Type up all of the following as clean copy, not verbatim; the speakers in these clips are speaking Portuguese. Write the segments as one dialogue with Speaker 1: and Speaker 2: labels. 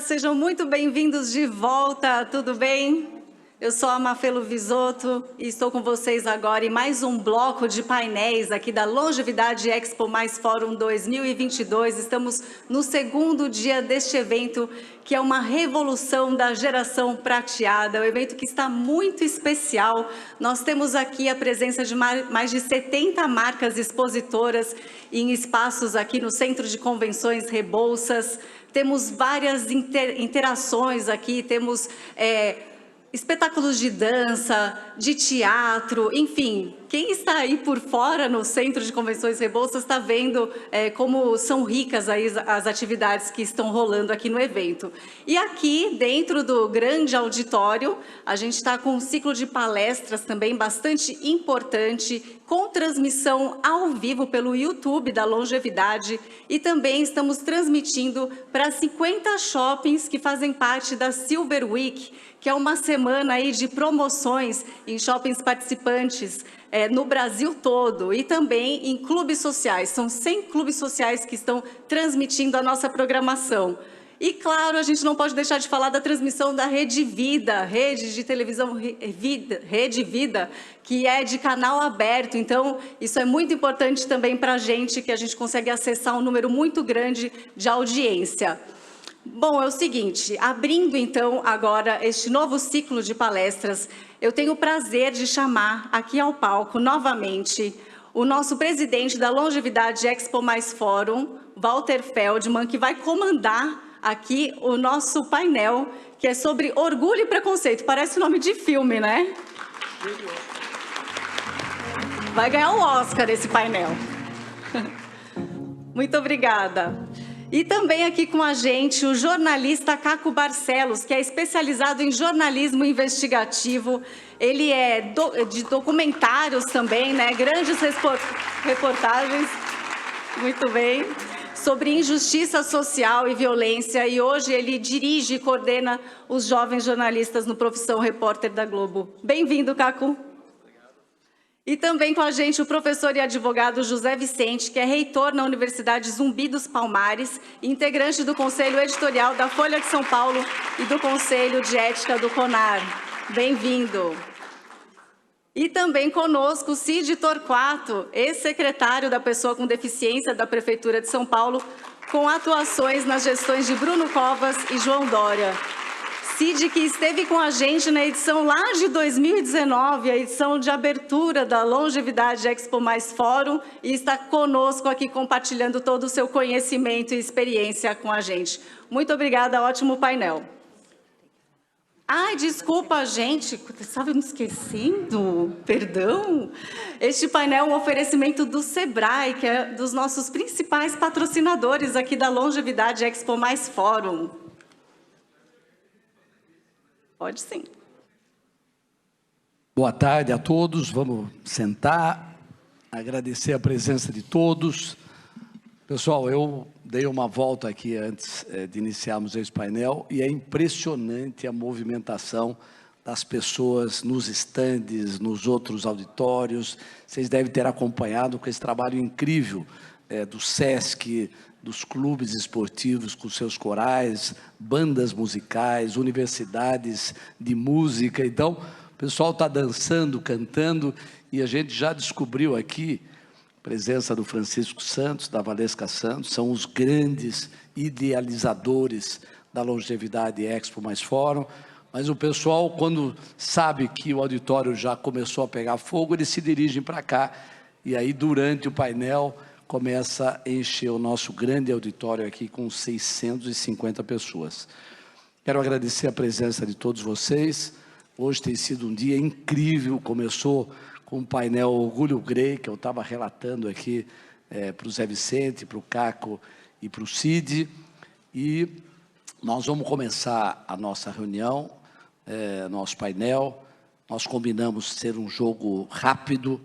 Speaker 1: sejam muito bem-vindos de volta, tudo bem? Eu sou a Mafelo Visoto e estou com vocês agora em mais um bloco de painéis aqui da Longevidade Expo Mais Fórum 2022. Estamos no segundo dia deste evento, que é uma revolução da geração prateada, um evento que está muito especial. Nós temos aqui a presença de mais de 70 marcas expositoras em espaços aqui no Centro de Convenções Rebouças. Temos várias interações aqui, temos espetáculos de dança, de teatro, enfim. Quem está aí por fora no Centro de Convenções Rebouças está vendo como são ricas aí as atividades que estão rolando aqui no evento. E aqui, dentro do grande auditório, a gente está com um ciclo de palestras também bastante importante, com transmissão ao vivo pelo YouTube da Longevidade, e também estamos transmitindo para 50 shoppings que fazem parte da Silver Week, que é uma semana aí de promoções em shoppings participantes no Brasil todo, e também em clubes sociais. São 100 clubes sociais que estão transmitindo a nossa programação. E, claro, a gente não pode deixar de falar da transmissão da Rede Vida, rede de televisão Rede Vida, que é de canal aberto. Então, isso é muito importante também para a gente, que a gente consegue acessar um número muito grande de audiência. Bom, é o seguinte, abrindo então agora este novo ciclo de palestras, eu tenho o prazer de chamar aqui ao palco novamente o nosso presidente da Longevidade Expo Mais Fórum, Walter Feldman, que vai comandar aqui o nosso painel, que é sobre orgulho e preconceito. Parece nome de filme, né? Vai ganhar o Oscar esse painel. Muito obrigada. E também aqui com a gente o jornalista Caco Barcelos, que é especializado em jornalismo investigativo. Ele é de documentários também, né? Grandes reportagens, muito bem, sobre injustiça social e violência. E hoje ele dirige e coordena os jovens jornalistas no Profissão Repórter da Globo. Bem-vindo, Caco. E também com a gente o professor e advogado José Vicente, que é reitor na Universidade Zumbi dos Palmares, integrante do Conselho Editorial da Folha de São Paulo e do Conselho de Ética do CONAR. Bem-vindo. E também conosco Cid Torquato, ex-secretário da Pessoa com Deficiência da Prefeitura de São Paulo, com atuações nas gestões de Bruno Covas e João Dória. Cid, que esteve com a gente na edição lá de 2019, a edição de abertura da Longevidade Expo Mais Fórum, e está conosco aqui compartilhando todo o seu conhecimento e experiência com a gente. Muito obrigada, ótimo painel. Ai, desculpa, gente, estava me esquecendo, perdão. Este painel é um oferecimento do Sebrae, que é dos nossos principais patrocinadores aqui da Longevidade Expo Mais Fórum. Pode sim.
Speaker 2: Boa tarde a todos, vamos sentar, agradecer a presença de todos. Pessoal, eu dei uma volta aqui antes de iniciarmos esse painel e é impressionante a movimentação das pessoas nos estandes, nos outros auditórios. Vocês devem ter acompanhado com esse trabalho incrível do SESC, dos clubes esportivos com seus corais, bandas musicais, universidades de música. Então, o pessoal está dançando, cantando, e a gente já descobriu aqui a presença do Francisco Santos, da Valesca Santos, são os grandes idealizadores da Longevidade Expo Mais Fórum, mas o pessoal, quando sabe que o auditório já começou a pegar fogo, eles se dirigem para cá, e aí, durante o painel, começa a encher o nosso grande auditório aqui com 650 pessoas. Quero agradecer a presença de todos vocês. Hoje tem sido um dia incrível, começou com o painel Orgulho Grey, que eu estava relatando aqui para o Zé Vicente, para o Caco e para o Cid, e nós vamos começar a nossa reunião, nosso painel. Nós combinamos ser um jogo rápido,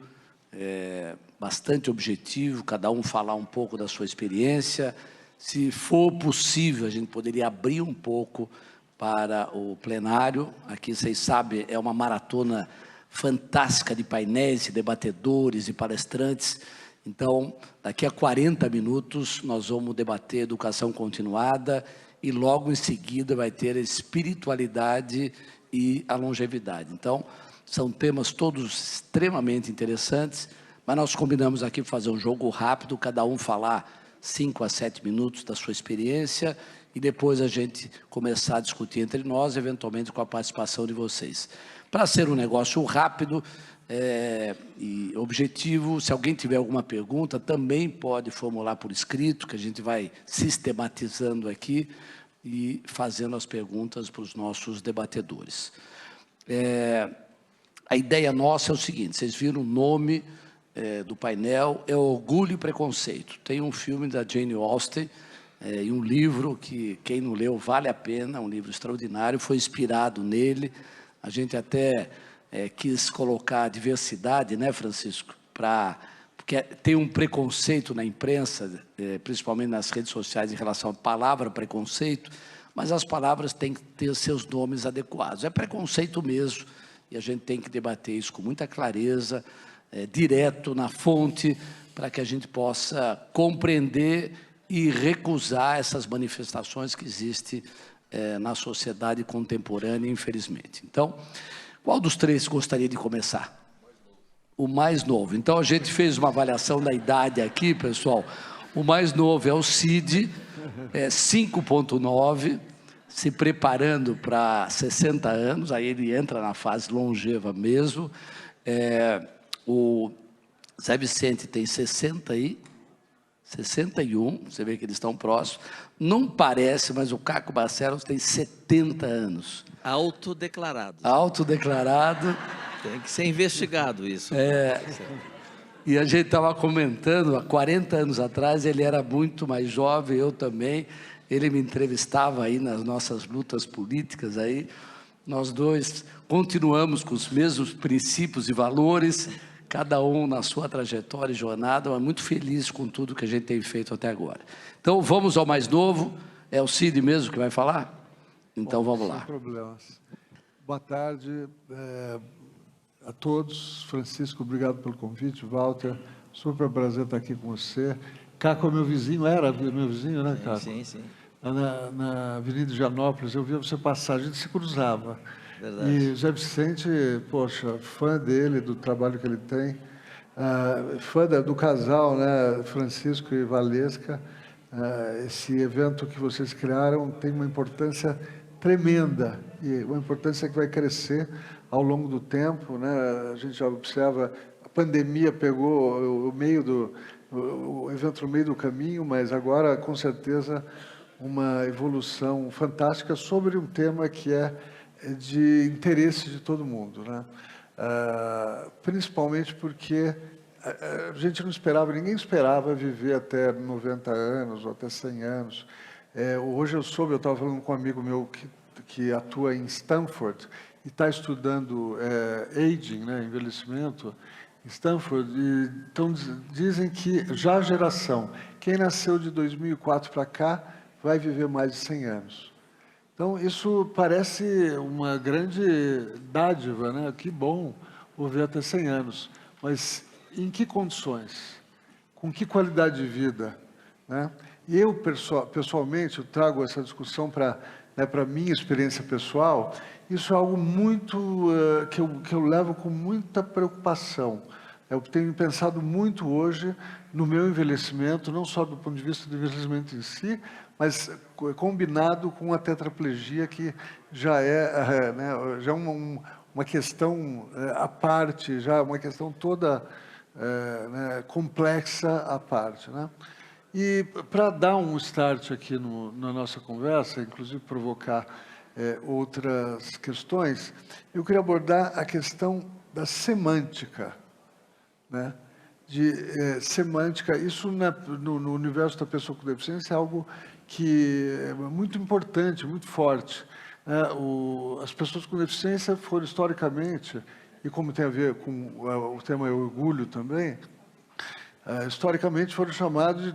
Speaker 2: bastante objetivo, cada um falar um pouco da sua experiência. Se for possível, a gente poderia abrir um pouco para o plenário. Aqui, vocês sabem, é uma maratona fantástica de painéis, debatedores e palestrantes, Então, daqui a 40 minutos, nós vamos debater educação continuada e logo em seguida vai ter a espiritualidade e a longevidade. Então, são temas todos extremamente interessantes, mas nós combinamos aqui fazer um jogo rápido, cada um falar 5 a 7 minutos da sua experiência e depois a gente começar a discutir entre nós, eventualmente com a participação de vocês. Para ser um negócio rápido e objetivo, se alguém tiver alguma pergunta, também pode formular por escrito, que a gente vai sistematizando aqui e fazendo as perguntas para os nossos debatedores. A ideia nossa é o seguinte, vocês viram o nome do painel, é Orgulho e Preconceito. Tem um filme da Jane Austen e um livro que, quem não leu, vale a pena, um livro extraordinário, foi inspirado nele. A gente até quis colocar a diversidade, né, Francisco? Porque tem um preconceito na imprensa, principalmente nas redes sociais, em relação à palavra preconceito, mas as palavras têm que ter seus nomes adequados. É preconceito mesmo, e a gente tem que debater isso com muita clareza, direto na fonte, para que a gente possa compreender e recusar essas manifestações que existem na sociedade contemporânea, infelizmente. Então, qual dos três gostaria de começar? O mais novo. Então, a gente fez uma avaliação da idade aqui, pessoal. O mais novo é o Cid, 5,9, se preparando para 60 anos, aí ele entra na fase longeva mesmo. O Zé Vicente tem 61, você vê que eles estão próximos. Não parece, mas o Caco Barcelos tem 70 anos.
Speaker 3: Autodeclarado.
Speaker 2: Autodeclarado.
Speaker 3: Tem que ser investigado isso.
Speaker 2: E a gente estava comentando, há 40 anos atrás, ele era muito mais jovem, eu também. Ele me entrevistava aí nas nossas lutas políticas aí. Nós dois continuamos com os mesmos princípios e valores, cada um na sua trajetória e jornada, mas muito feliz com tudo que a gente tem feito até agora. Então, vamos ao mais novo. É o Cid mesmo que vai falar? Então, vamos lá.
Speaker 4: Sem problemas. Boa tarde a todos. Francisco, obrigado pelo convite. Walter, super prazer estar aqui com você. Caco é meu vizinho, era meu vizinho, né, Caco?
Speaker 3: Sim, sim.
Speaker 4: Na Avenida de Janópolis, eu via você passar, a gente se cruzava.
Speaker 3: Verdade.
Speaker 4: E Zé Vicente, poxa, fã dele, do trabalho que ele tem, fã do casal, né, Francisco e Valesca. Esse evento que vocês criaram tem uma importância tremenda, e uma importância que vai crescer ao longo do tempo, né? A gente já observa, a pandemia pegou o evento no meio do caminho, mas agora, com certeza, uma evolução fantástica sobre um tema que é de interesse de todo mundo, né? Principalmente porque a gente não esperava, ninguém esperava viver até 90 anos ou até 100 anos. Hoje eu estava falando com um amigo meu que atua em Stanford e está estudando aging, né, envelhecimento, em Stanford, e então dizem que já a geração, quem nasceu de 2004 para cá, vai viver mais de 100 anos. Então, isso parece uma grande dádiva, né? Que bom viver até 100 anos, mas em que condições? Com que qualidade de vida, né? E eu, pessoalmente, eu trago essa discussão para a minha experiência pessoal. Isso é algo muito que eu levo com muita preocupação. Eu tenho pensado muito hoje no meu envelhecimento, não só do ponto de vista do envelhecimento em si, mas combinado com a tetraplegia, que já é, já uma questão à parte, já uma questão toda complexa à parte, né? E para dar um start aqui na nossa conversa, inclusive provocar outras questões, eu queria abordar a questão da semântica, né? Semântica, isso no universo da pessoa com deficiência é algo que é muito importante, muito forte. As pessoas com deficiência foram historicamente, e como tem a ver com o tema orgulho também, historicamente foram chamados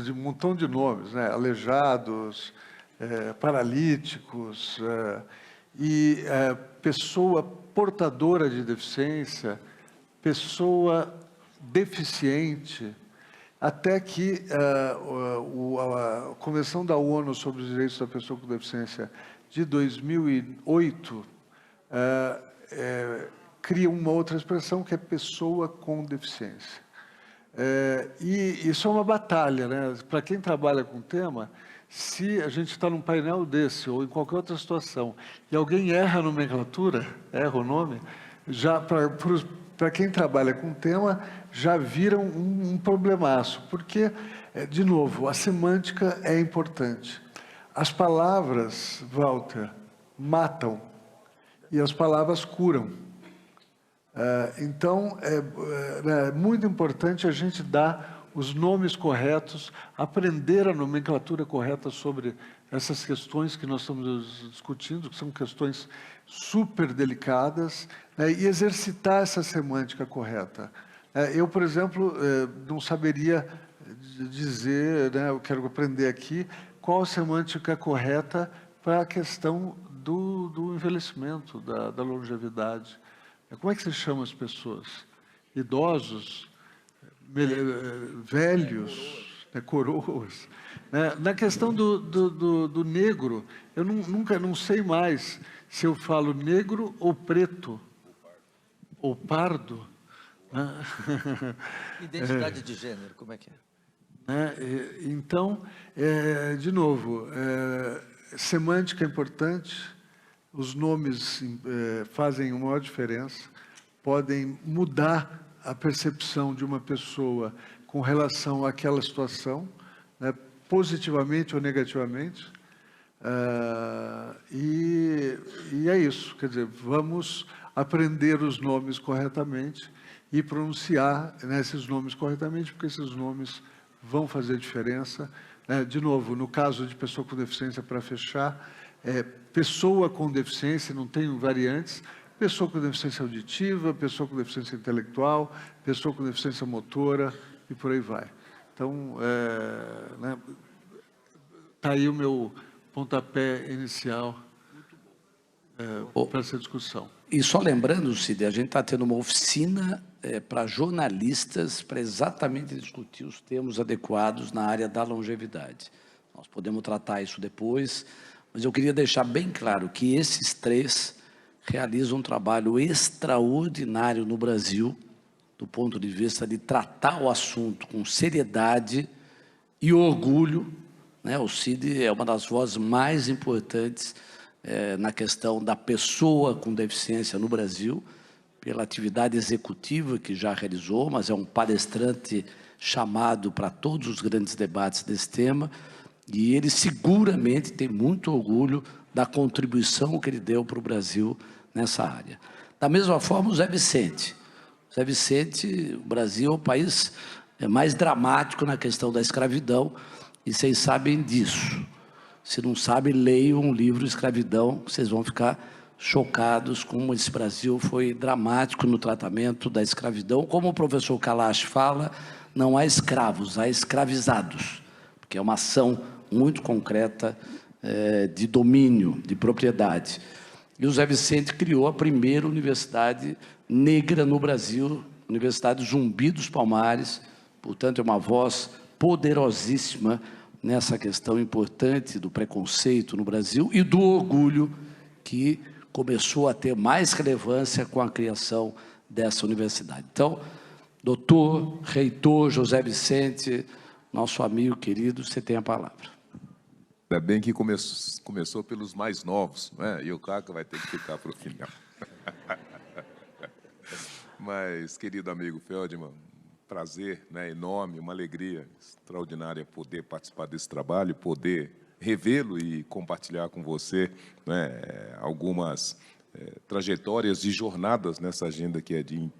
Speaker 4: de um montão de nomes, né? Aleijados, paralíticos, e pessoa portadora de deficiência, pessoa deficiente, até que a Convenção da ONU sobre os Direitos da Pessoa com Deficiência de 2008 cria uma outra expressão que é pessoa com deficiência. E isso é uma batalha, né? Para quem trabalha com o tema, se a gente está num painel desse ou em qualquer outra situação e alguém erra a nomenclatura, erra o nome, já para quem trabalha com o tema, já vira um problemaço, porque, de novo, a semântica é importante. As palavras, Walter, matam e as palavras curam. Então, é muito importante a gente dar os nomes corretos, aprender a nomenclatura correta sobre essas questões que nós estamos discutindo, que são questões super delicadas, né, e exercitar essa semântica correta. Eu, por exemplo, não saberia dizer, né, eu quero aprender aqui, qual a semântica correta para a questão do envelhecimento, da longevidade. Como é que se chama as pessoas? Idosos, velhos, né, coroas. Né? Na questão do negro, eu nunca não sei mais se eu falo negro ou preto, ou pardo. Né?
Speaker 3: Identidade de gênero, como é que é?
Speaker 4: Né? Então, de novo, semântica é importante. Os nomes fazem uma maior diferença, podem mudar a percepção de uma pessoa com relação àquela situação, né, positivamente ou negativamente. E é isso, quer dizer, vamos aprender os nomes corretamente e pronunciar, né, esses nomes corretamente, porque esses nomes vão fazer diferença. De novo, no caso de pessoa com deficiência, para fechar, pessoa com deficiência, não tem variantes, pessoa com deficiência auditiva, pessoa com deficiência intelectual, pessoa com deficiência motora e por aí vai. Então, né, tá aí o meu pontapé inicial para essa discussão.
Speaker 2: E só lembrando, Cid, a gente está tendo uma oficina para jornalistas para exatamente discutir os termos adequados na área da longevidade. Nós podemos tratar isso depois, mas eu queria deixar bem claro que esses três realizam um trabalho extraordinário no Brasil, do ponto de vista de tratar o assunto com seriedade e orgulho, né? O Cid é uma das vozes mais importantes na questão da pessoa com deficiência no Brasil, pela atividade executiva que já realizou, mas é um palestrante chamado para todos os grandes debates desse tema, e ele seguramente tem muito orgulho da contribuição que ele deu para o Brasil nessa área. Da mesma forma, o Zé Vicente. O Zé Vicente, o Brasil é o país mais dramático na questão da escravidão, e vocês sabem disso. Se não sabem, leiam um livro Escravidão, vocês vão ficar chocados como esse Brasil foi dramático no tratamento da escravidão. Como o professor Kalash fala, não há escravos, há escravizados, porque é uma ação muito concreta de domínio, de propriedade. E o Zé Vicente criou a primeira universidade negra no Brasil, Universidade Zumbi dos Palmares, portanto é uma voz poderosíssima nessa questão importante do preconceito no Brasil e do orgulho que começou a ter mais relevância com a criação dessa universidade. Então, doutor, reitor José Vicente, nosso amigo querido, você tem a palavra.
Speaker 5: Ainda bem que começou pelos mais novos, né? E o Caco vai ter que ficar para o final. Mas, querido amigo Feldman, prazer, né, enorme, uma alegria extraordinária poder participar desse trabalho, poder revê-lo e compartilhar com você, né, algumas trajetórias e jornadas nessa agenda que é de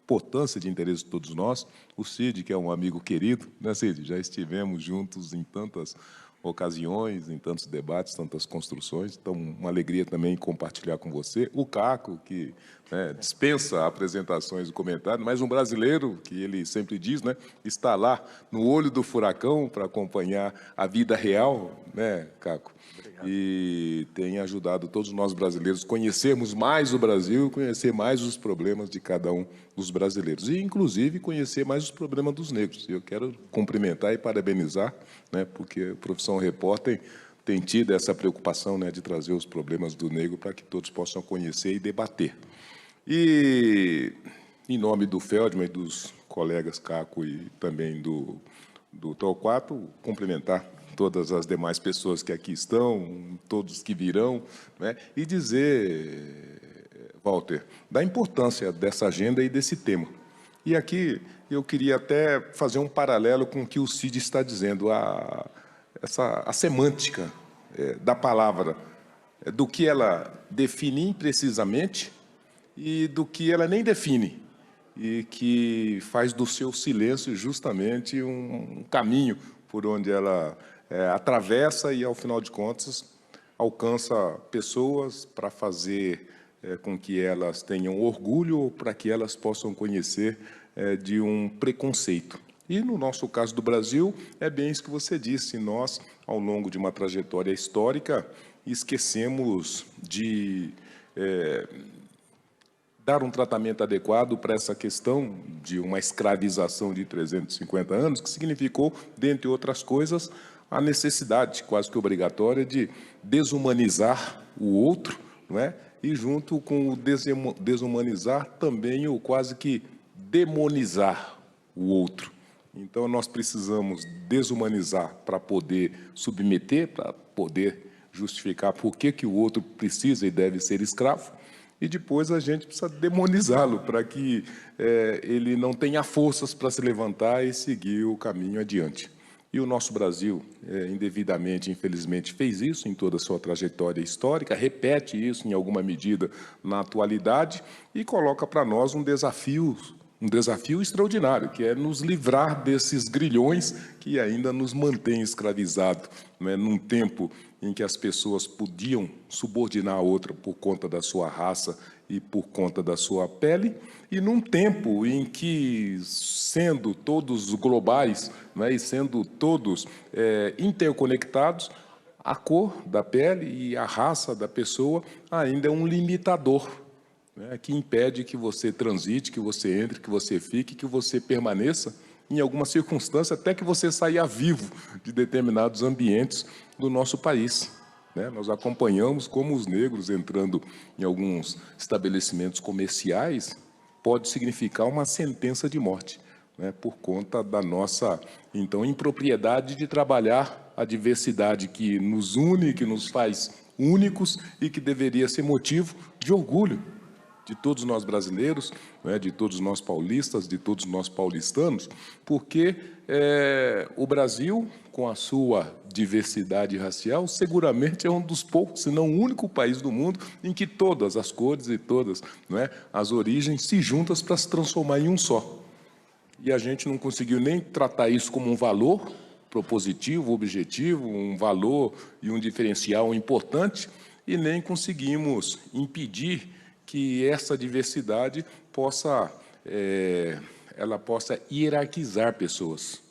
Speaker 5: importância, de interesse de todos nós. O Cid, que é um amigo querido, né, Cid? Já estivemos juntos em tantas ocasiões, em tantos debates, tantas construções, então uma alegria também compartilhar com você. O Caco, que né, dispensa apresentações e comentários, mas um brasileiro, que ele sempre diz, né, está lá no olho do furacão para acompanhar a vida real, né, Caco? E tem ajudado todos nós brasileiros a conhecermos mais o Brasil, conhecer mais os problemas de cada um dos brasileiros e, inclusive, conhecer mais os problemas dos negros. Eu quero cumprimentar e parabenizar, né, porque a profissão repórter tem tido essa preocupação, né, de trazer os problemas do negro para que todos possam conhecer e debater. E, em nome do Feldman e dos colegas Caco e também do Torquato, cumprimentar todas as demais pessoas que aqui estão, todos que virão, né, e dizer, Walter, da importância dessa agenda e desse tema. E aqui eu queria até fazer um paralelo com o que o Cid está dizendo, a semântica da palavra, do que ela define imprecisamente e do que ela nem define, e que faz do seu silêncio justamente um caminho por onde ela atravessa e, ao final de contas, alcança pessoas para fazer com que elas tenham orgulho ou para que elas possam conhecer de um preconceito. E, no nosso caso do Brasil, é bem isso que você disse. Nós, ao longo de uma trajetória histórica, esquecemos de dar um tratamento adequado para essa questão de uma escravização de 350 anos, que significou, dentre outras coisas, a necessidade quase que obrigatória de desumanizar o outro, não é? E, junto com o desumanizar, também o quase que demonizar o outro. Então, nós precisamos desumanizar para poder submeter, para poder justificar por que o outro precisa e deve ser escravo, e depois a gente precisa demonizá-lo para que ele não tenha forças para se levantar e seguir o caminho adiante. E o nosso Brasil, indevidamente, infelizmente, fez isso em toda a sua trajetória histórica, repete isso em alguma medida na atualidade e coloca para nós um desafio extraordinário, que é nos livrar desses grilhões que ainda nos mantêm escravizados, né, num tempo em que as pessoas podiam subordinar a outra por conta da sua raça e por conta da sua pele, e num tempo em que, sendo todos globais, né, e sendo todos interconectados, a cor da pele e a raça da pessoa ainda é um limitador, né, que impede que você transite, que você entre, que você fique, que você permaneça, em alguma circunstância, até que você saia vivo de determinados ambientes do nosso país, né? Nós acompanhamos como os negros entrando em alguns estabelecimentos comerciais pode significar uma sentença de morte, né, por conta da nossa, então, impropriedade de trabalhar a diversidade que nos une, que nos faz únicos e que deveria ser motivo de orgulho de todos nós brasileiros, né, de todos nós paulistas, de todos nós paulistanos, porque o Brasil, com a sua diversidade racial, seguramente é um dos poucos, se não o único país do mundo em que todas as cores e todas, né, as origens se juntam para se transformar em um só. E a gente não conseguiu nem tratar isso como um valor propositivo, objetivo, um valor e um diferencial importante, e nem conseguimos impedir que essa diversidade possa hierarquizar pessoas.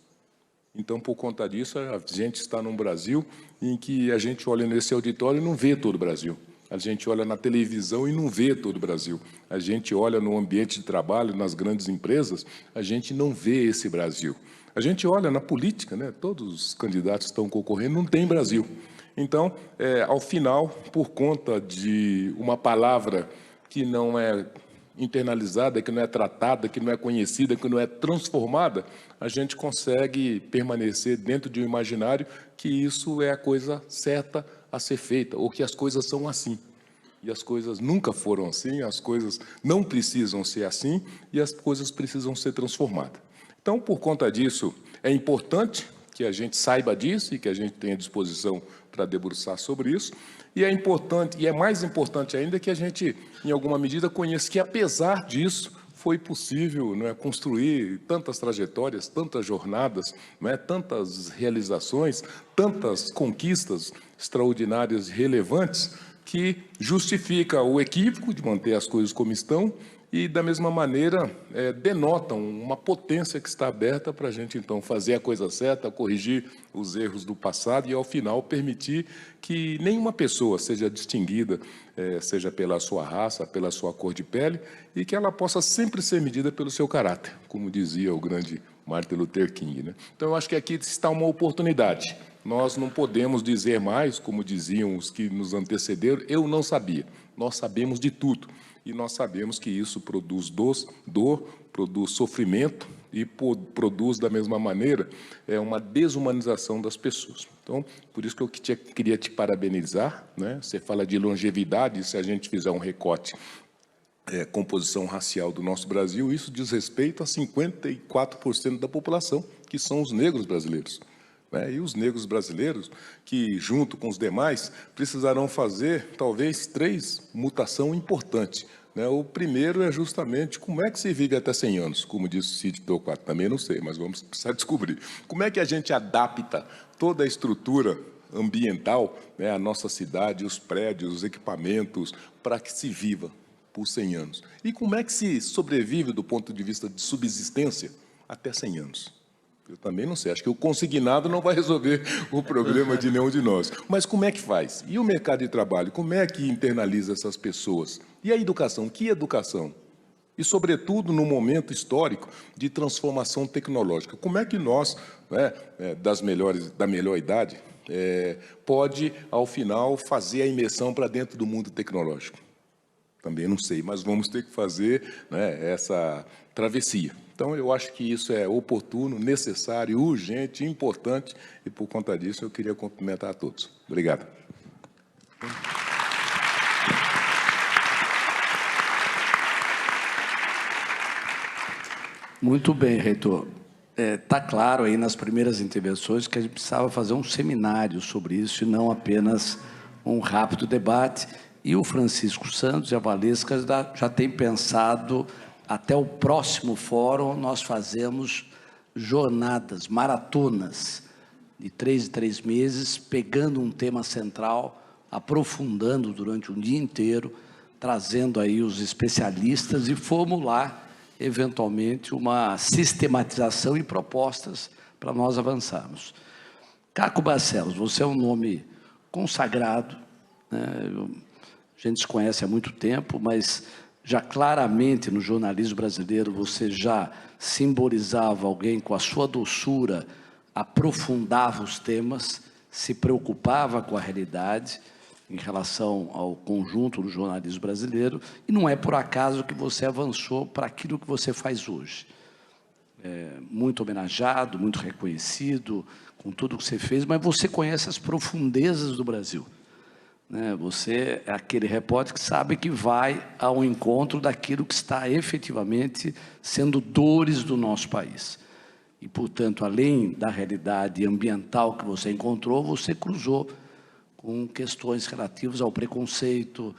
Speaker 5: Então, por conta disso, a gente está num Brasil em que a gente olha nesse auditório e não vê todo o Brasil. A gente olha na televisão e não vê todo o Brasil. A gente olha no ambiente de trabalho, nas grandes empresas, a gente não vê esse Brasil. A gente olha na política, né? Todos os candidatos estão concorrendo, não tem Brasil. Então, ao final, por conta de uma palavra que não é internalizada, que não é tratada, que não é conhecida, que não é transformada, a gente consegue permanecer dentro de um imaginário que isso é a coisa certa a ser feita, ou que as coisas são assim. E as coisas nunca foram assim, as coisas não precisam ser assim, e as coisas precisam ser transformadas. Então, por conta disso, é importante que a gente saiba disso e que a gente tenha disposição para debruçar sobre isso. E é importante, e é mais importante ainda, que a gente, em alguma medida, conheça que, apesar disso, foi possível, não é, construir tantas trajetórias, tantas jornadas, não é, tantas realizações, tantas conquistas extraordinárias e relevantes, que justifica o equívoco de manter as coisas como estão e, da mesma maneira, denotam uma potência que está aberta para a gente, então, fazer a coisa certa, corrigir os erros do passado e, ao final, permitir que nenhuma pessoa seja distinguida, seja pela sua raça, pela sua cor de pele, e que ela possa sempre ser medida pelo seu caráter, como dizia o grande Martin Luther King, né? Então, eu acho que aqui está uma oportunidade. Nós não podemos dizer mais, como diziam os que nos antecederam, eu não sabia. Nós sabemos de tudo. E nós sabemos que isso produz dor, produz sofrimento e produz, da mesma maneira, uma desumanização das pessoas. Então, por isso que eu queria te parabenizar, né? Você fala de longevidade, se a gente fizer um recorte, composição racial do nosso Brasil, isso diz respeito a 54% da população, que são os negros brasileiros. E os negros brasileiros, que, junto com os demais, precisarão fazer, talvez, 3 mutações importantes. O primeiro é justamente como é que se vive até 100 anos, como disse Cid Torquato. Também não sei, mas vamos precisar descobrir. Como é que a gente adapta toda a estrutura ambiental, a nossa cidade, os prédios, os equipamentos, para que se viva por 100 anos? E como é que se sobrevive do ponto de vista de subsistência até 100 anos? Eu também não sei, acho que o consignado não vai resolver o problema de nenhum de nós. Mas como é que faz? E o mercado de trabalho, como é que internaliza essas pessoas? E a educação? Que educação? E, sobretudo, no momento histórico de transformação tecnológica, como é que nós, da melhor idade, pode, ao final, fazer a imersão para dentro do mundo tecnológico? Também não sei, mas vamos ter que fazer, essa travessia. Então, eu acho que isso é oportuno, necessário, urgente, importante, e, por conta disso, eu queria cumprimentar a todos. Obrigado.
Speaker 2: Muito bem, reitor. Está claro aí nas primeiras intervenções que a gente precisava fazer um seminário sobre isso e não apenas um rápido debate. E o Francisco Santos e a Valesca já têm pensado, até o próximo fórum, nós fazemos jornadas, maratonas, de 3 em 3 meses, pegando um tema central, aprofundando durante um dia inteiro, trazendo aí os especialistas e formular, eventualmente, uma sistematização e propostas para nós avançarmos. Caco Barcelos, você é um nome consagrado, né? A gente se conhece há muito tempo, mas já claramente no jornalismo brasileiro você já simbolizava alguém com a sua doçura, aprofundava os temas, se preocupava com a realidade em relação ao conjunto do jornalismo brasileiro, e não é por acaso que você avançou para aquilo que você faz hoje. Muito homenageado, muito reconhecido com tudo que você fez, mas você conhece as profundezas do Brasil. Você é aquele repórter que sabe que vai ao encontro daquilo que está efetivamente sendo dores do nosso país. E, portanto, além da realidade ambiental que você encontrou, você cruzou com questões relativas ao preconceito,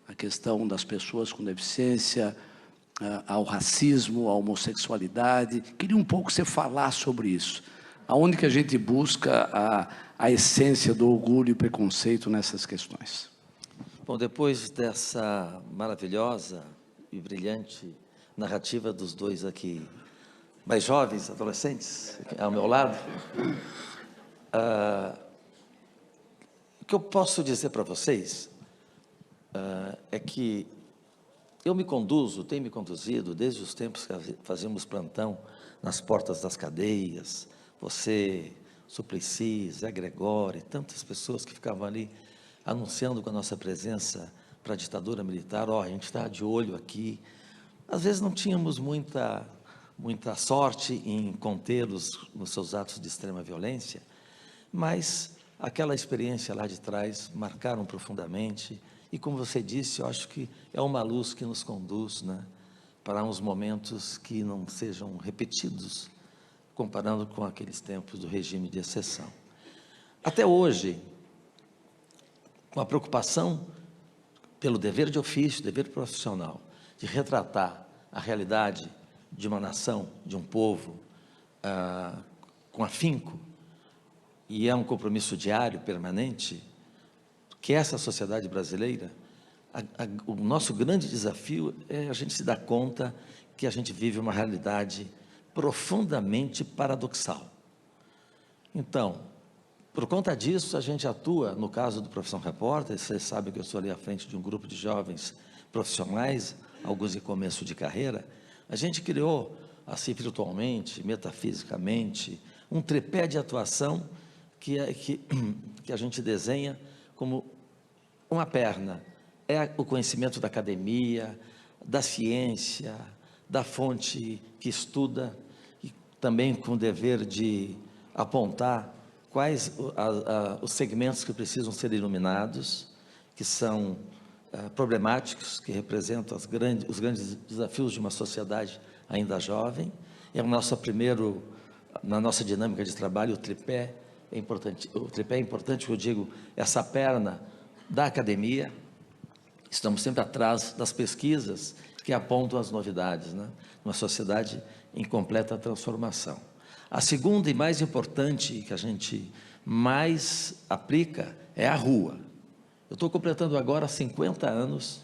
Speaker 2: a questão das pessoas com deficiência, ao racismo, à homossexualidade. Queria um pouco que você falasse sobre isso. Aonde que a gente busca a essência do orgulho e preconceito nessas questões?
Speaker 3: Bom, depois dessa maravilhosa e brilhante narrativa dos dois aqui, mais jovens, adolescentes, ao meu lado, o que eu posso dizer para vocês é que eu tenho me conduzido desde os tempos que fazíamos plantão nas portas das cadeias, você, Suplicy, Zé Gregório, tantas pessoas que ficavam ali anunciando com a nossa presença para a ditadura militar, a gente está de olho aqui. Às vezes não tínhamos muita sorte em contê-los nos seus atos de extrema violência, mas aquela experiência lá de trás marcaram profundamente, e como você disse, eu acho que é uma luz que nos conduz, para uns momentos que não sejam repetidos, comparando com aqueles tempos do regime de exceção. Até hoje, com a preocupação pelo dever de ofício, dever profissional, de retratar a realidade de uma nação, de um povo, com afinco, e é um compromisso diário, permanente, que essa sociedade brasileira, o nosso grande desafio é a gente se dar conta que a gente vive uma realidade profundamente paradoxal. Então, por conta disso, a gente atua, no caso do Profissão Repórter, vocês sabem que eu estou ali à frente de um grupo de jovens profissionais, alguns em começo de carreira, a gente criou, assim, virtualmente, metafisicamente, um tripé de atuação que a gente desenha como uma perna. É o conhecimento da academia, da ciência, da fonte que estuda, e também com o dever de apontar quais os segmentos que precisam ser iluminados, que são problemáticos, que representam os grandes desafios de uma sociedade ainda jovem. É o nosso primeiro, na nossa dinâmica de trabalho, o tripé é importante. O tripé é importante, eu digo, essa perna da academia. Estamos sempre atrás das pesquisas que apontam as novidades, né? Uma sociedade em completa transformação. A segunda e mais importante, que a gente mais aplica, é a rua. Eu estou completando agora 50 anos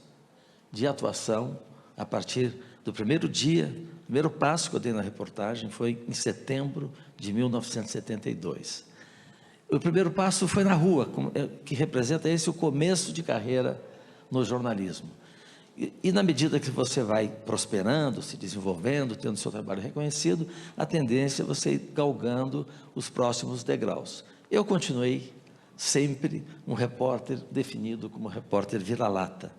Speaker 3: de atuação, a partir do primeiro dia, o primeiro passo que eu dei na reportagem foi em setembro de 1972. O primeiro passo foi na rua, que representa esse o começo de carreira no jornalismo. E na medida que você vai prosperando, se desenvolvendo, tendo seu trabalho reconhecido, a tendência é você ir galgando os próximos degraus. Eu continuei sempre um repórter definido como repórter vira-lata,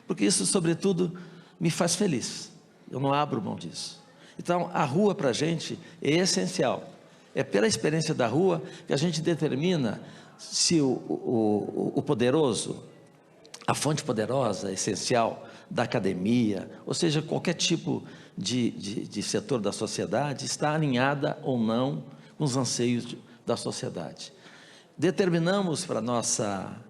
Speaker 3: porque isso, sobretudo, me faz feliz. Eu não abro mão disso. Então, a rua para a gente é essencial. É pela experiência da rua que a gente determina se o poderoso, a fonte poderosa, essencial da academia, ou seja, qualquer tipo de setor da sociedade, está alinhada ou não com os anseios da sociedade. Determinamos para nossa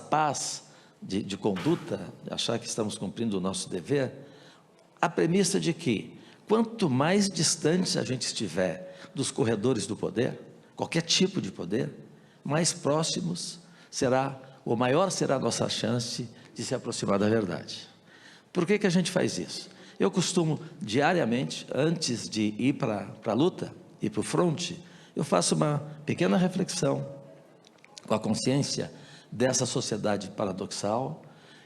Speaker 3: paz de conduta, achar que estamos cumprindo o nosso dever, a premissa de que, quanto mais distante a gente estiver dos corredores do poder, qualquer tipo de poder, mais próximos será, ou maior será a nossa chance de se aproximar da verdade. Por que a gente faz isso? Eu costumo, diariamente, antes de ir para a luta, ir para o fronte, eu faço uma pequena reflexão com a consciência dessa sociedade paradoxal.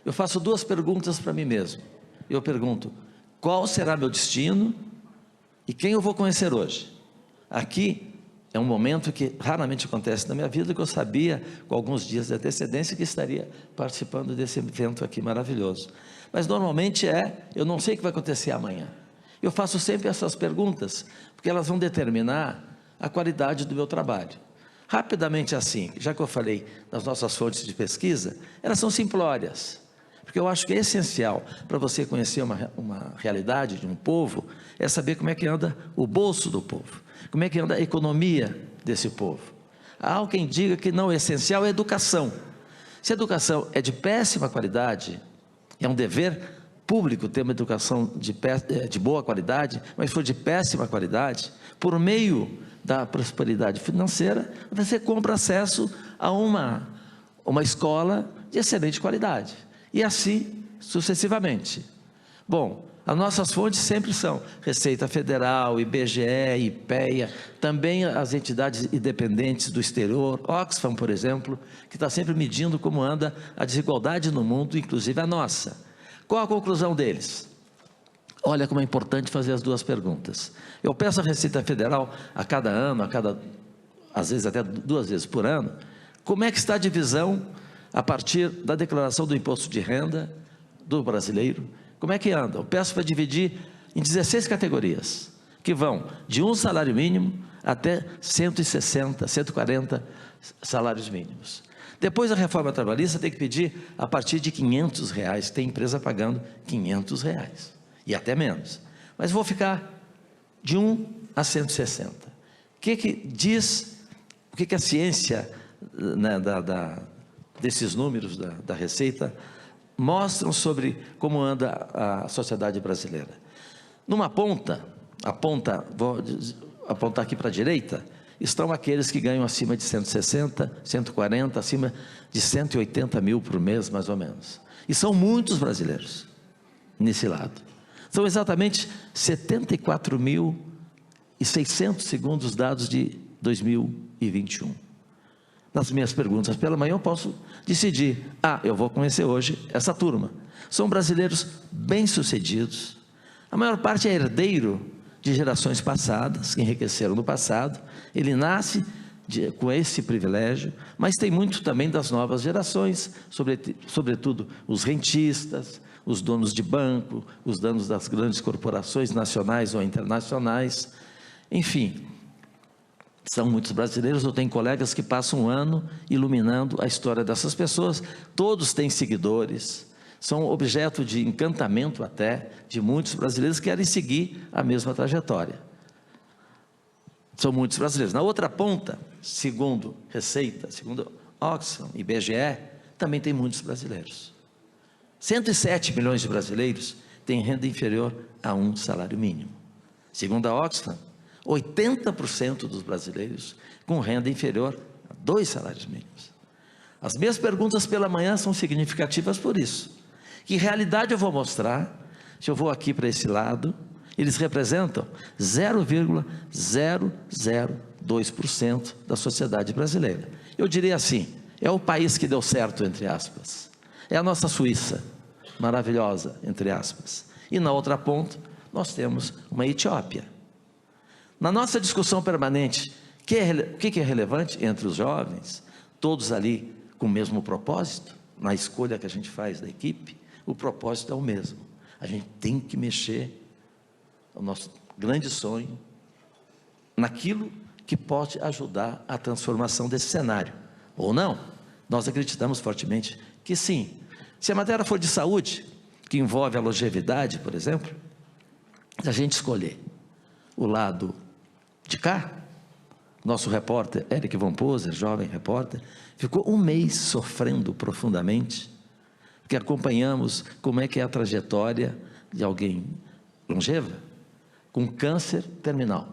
Speaker 3: Eu faço duas perguntas para mim mesmo. Eu pergunto, qual será meu destino e quem eu vou conhecer hoje? Aqui é um momento que raramente acontece na minha vida, que eu sabia com alguns dias de antecedência que estaria participando desse evento aqui maravilhoso. Mas normalmente eu não sei o que vai acontecer amanhã. Eu faço sempre essas perguntas, porque elas vão determinar a qualidade do meu trabalho. Rapidamente assim, já que eu falei das nossas fontes de pesquisa, elas são simplórias, porque eu acho que é essencial para você conhecer uma realidade de um povo, é saber como é que anda o bolso do povo, como é que anda a economia desse povo. Há quem diga que não, é essencial a educação. Se a educação é de péssima qualidade, é um dever público ter uma educação de boa qualidade, mas for de péssima qualidade, por meio da prosperidade financeira, você compra acesso a uma escola de excelente qualidade, e assim sucessivamente. Bom, as nossas fontes sempre são Receita Federal, IBGE, IPEA, também as entidades independentes do exterior, Oxfam, por exemplo, que está sempre medindo como anda a desigualdade no mundo, inclusive a nossa. Qual a conclusão deles? Olha como é importante fazer as duas perguntas. Eu peço à Receita Federal, a cada ano, às vezes até 2 vezes por ano, como é que está a divisão a partir da declaração do imposto de renda do brasileiro. Como é que anda? Eu peço para dividir em 16 categorias, que vão de um salário mínimo até 160, 140 salários mínimos. Depois da reforma trabalhista tem que pedir a partir de R$500, tem empresa pagando R$500, e até menos. Mas vou ficar de 1 a 160. O que diz, o que a ciência, né, desses números da Receita mostram sobre como anda a sociedade brasileira. Numa ponta, vou apontar aqui para a direita, estão aqueles que ganham acima de 160, 140, acima de 180 mil por mês, mais ou menos. E são muitos brasileiros nesse lado. São exatamente 74.600 segundo os dados de 2021. Nas minhas perguntas pela manhã eu posso decidir, eu vou conhecer hoje essa turma. São brasileiros bem-sucedidos, a maior parte é herdeiro de gerações passadas, que enriqueceram no passado. Ele nasce com esse privilégio, mas tem muito também das novas gerações, sobretudo os rentistas, os donos de banco, os donos das grandes corporações nacionais ou internacionais, enfim, são muitos brasileiros. Eu tenho colegas que passam um ano iluminando a história dessas pessoas, todos têm seguidores, são objeto de encantamento até de muitos brasileiros que querem seguir a mesma trajetória. São muitos brasileiros. Na outra ponta, segundo Receita, segundo Oxfam, IBGE, também tem muitos brasileiros. 107 milhões de brasileiros têm renda inferior a um salário mínimo. Segundo a Oxfam, 80% dos brasileiros com renda inferior a 2 salários mínimos. As minhas perguntas pela manhã são significativas por isso. Que realidade eu vou mostrar? Se eu vou aqui para esse lado, eles representam 0,002% da sociedade brasileira. Eu diria assim, é o país que deu certo, entre aspas. É a nossa Suíça, maravilhosa, entre aspas. E na outra ponta, nós temos uma Etiópia. Na nossa discussão permanente, o que é relevante entre os jovens, todos ali com o mesmo propósito, na escolha que a gente faz da equipe, o propósito é o mesmo. A gente tem que mexer o nosso grande sonho naquilo que pode ajudar a transformação desse cenário, ou não. Nós acreditamos fortemente que sim. Se a matéria for de saúde, que envolve a longevidade, por exemplo, se a gente escolher o lado de cá, nosso repórter, Eric Von Poser, jovem repórter, ficou um mês sofrendo profundamente, porque acompanhamos como é que é a trajetória de alguém longeva, com câncer terminal.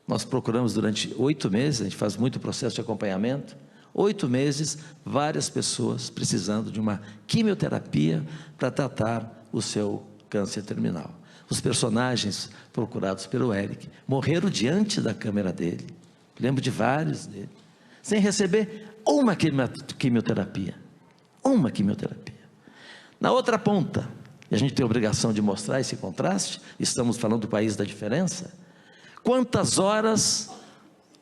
Speaker 3: Nós procuramos durante 8 meses, a gente faz muito processo de acompanhamento, 8 meses, várias pessoas precisando de uma quimioterapia para tratar o seu câncer terminal. Os personagens procurados pelo Eric morreram diante da câmera dele, lembro de vários dele, sem receber uma quimioterapia. Uma quimioterapia. Na outra ponta, e a gente tem a obrigação de mostrar esse contraste, estamos falando do país da diferença, quantas horas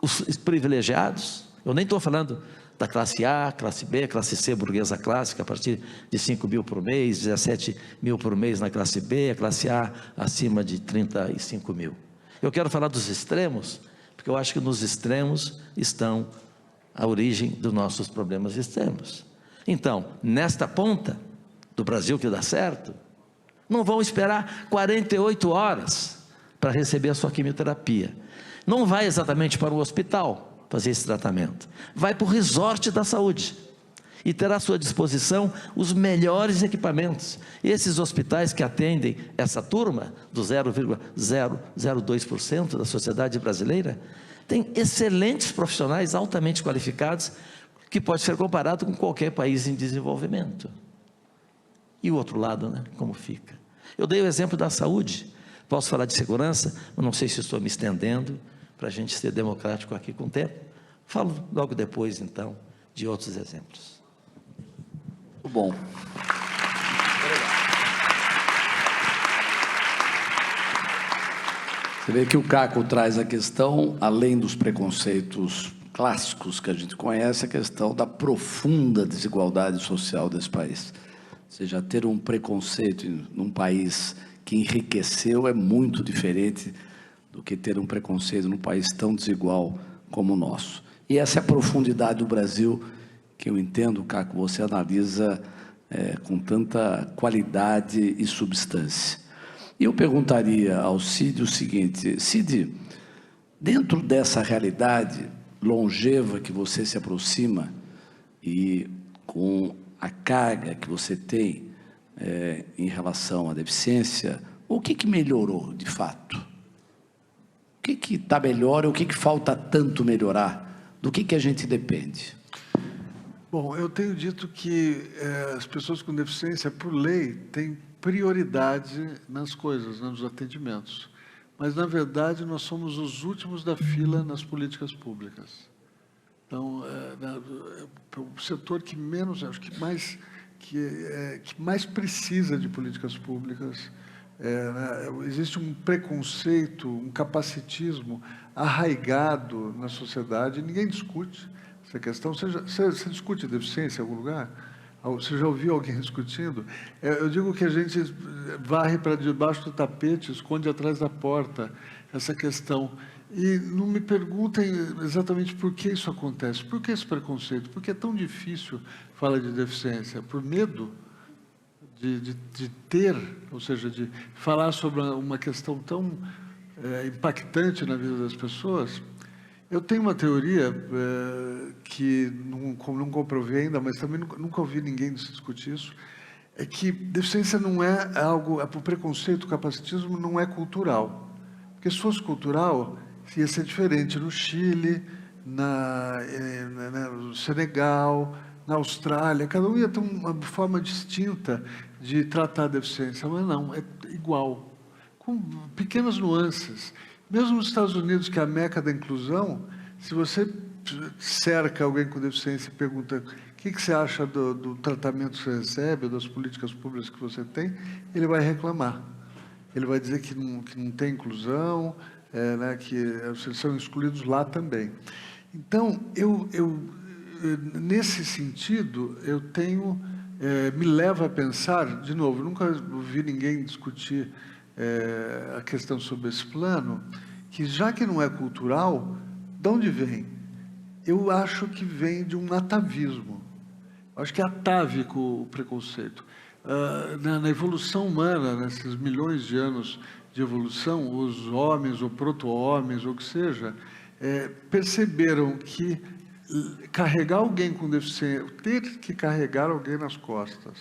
Speaker 3: os privilegiados, eu nem estou falando da classe A, classe B, classe C, burguesa clássica, a partir de 5 mil por mês, 17 mil por mês na classe B, a classe A acima de 35 mil. Eu quero falar dos extremos, porque eu acho que nos extremos estão a origem dos nossos problemas extremos. Então, nesta ponta do Brasil que dá certo, não vão esperar 48 horas para receber a sua quimioterapia. Não vai exatamente para o hospital fazer esse tratamento. Vai para o resort da saúde e terá à sua disposição os melhores equipamentos. Esses hospitais que atendem essa turma, do 0,002% da sociedade brasileira, têm excelentes profissionais altamente qualificados, que pode ser comparado com qualquer país em desenvolvimento. E o outro lado, né? Como fica? Eu dei o exemplo da saúde, posso falar de segurança, mas não sei se estou me estendendo, para a gente ser democrático aqui com o tempo. Falo logo depois, então, de outros exemplos.
Speaker 2: Muito bom. Você vê que o Caco traz a questão, além dos preconceitos clássicos que a gente conhece, a questão da profunda desigualdade social desse país. Ou seja, ter um preconceito num país que enriqueceu é muito diferente do que ter um preconceito num país tão desigual como o nosso. E essa é a profundidade do Brasil, que eu entendo, Caco, você analisa com tanta qualidade e substância. E eu perguntaria ao Cid o seguinte: Cid, dentro dessa realidade longeva que você se aproxima, e com a carga que você tem em relação à deficiência, o que melhorou de fato? O que está melhor e o que falta tanto melhorar? Do que a gente depende?
Speaker 4: Bom, eu tenho dito que as pessoas com deficiência, por lei, têm prioridade nas coisas, nos atendimentos. Mas, na verdade, nós somos os últimos da fila nas políticas públicas. Então, o setor que menos, acho que mais precisa de políticas públicas. Existe um preconceito, um capacitismo arraigado na sociedade, ninguém discute essa questão. Você discute deficiência em algum lugar? Você já ouviu alguém discutindo? Eu digo que a gente varre para debaixo do tapete, esconde atrás da porta essa questão. E não me perguntem exatamente por que isso acontece. Por que esse preconceito? Por que é tão difícil falar de deficiência? Por medo de ter, ou seja, de falar sobre uma questão tão impactante na vida das pessoas? Eu tenho uma teoria que não comprovei ainda, mas também nunca ouvi ninguém discutir isso, é que deficiência não é algo, o preconceito, o capacitismo não é cultural. Porque se fosse cultural, ia ser diferente no Chile, no Senegal, na Austrália, cada um ia ter uma forma distinta de tratar a deficiência, mas não, é igual, com pequenas nuances. Mesmo nos Estados Unidos, que é a meca da inclusão, se você cerca alguém com deficiência e pergunta o que você acha do tratamento que você recebe, das políticas públicas que você tem, ele vai reclamar. Ele vai dizer que não tem inclusão, que vocês são excluídos lá também. Então, nesse sentido, me leva a pensar, de novo, nunca ouvi ninguém discutir a questão sobre esse plano, que já que não é cultural, de onde vem? Eu acho que vem de um atavismo. Acho que é atávico o preconceito. Na evolução humana, nesses milhões de anos de evolução, os homens ou proto-homens, ou o que seja, perceberam que carregar alguém com deficiência, ter que carregar alguém nas costas,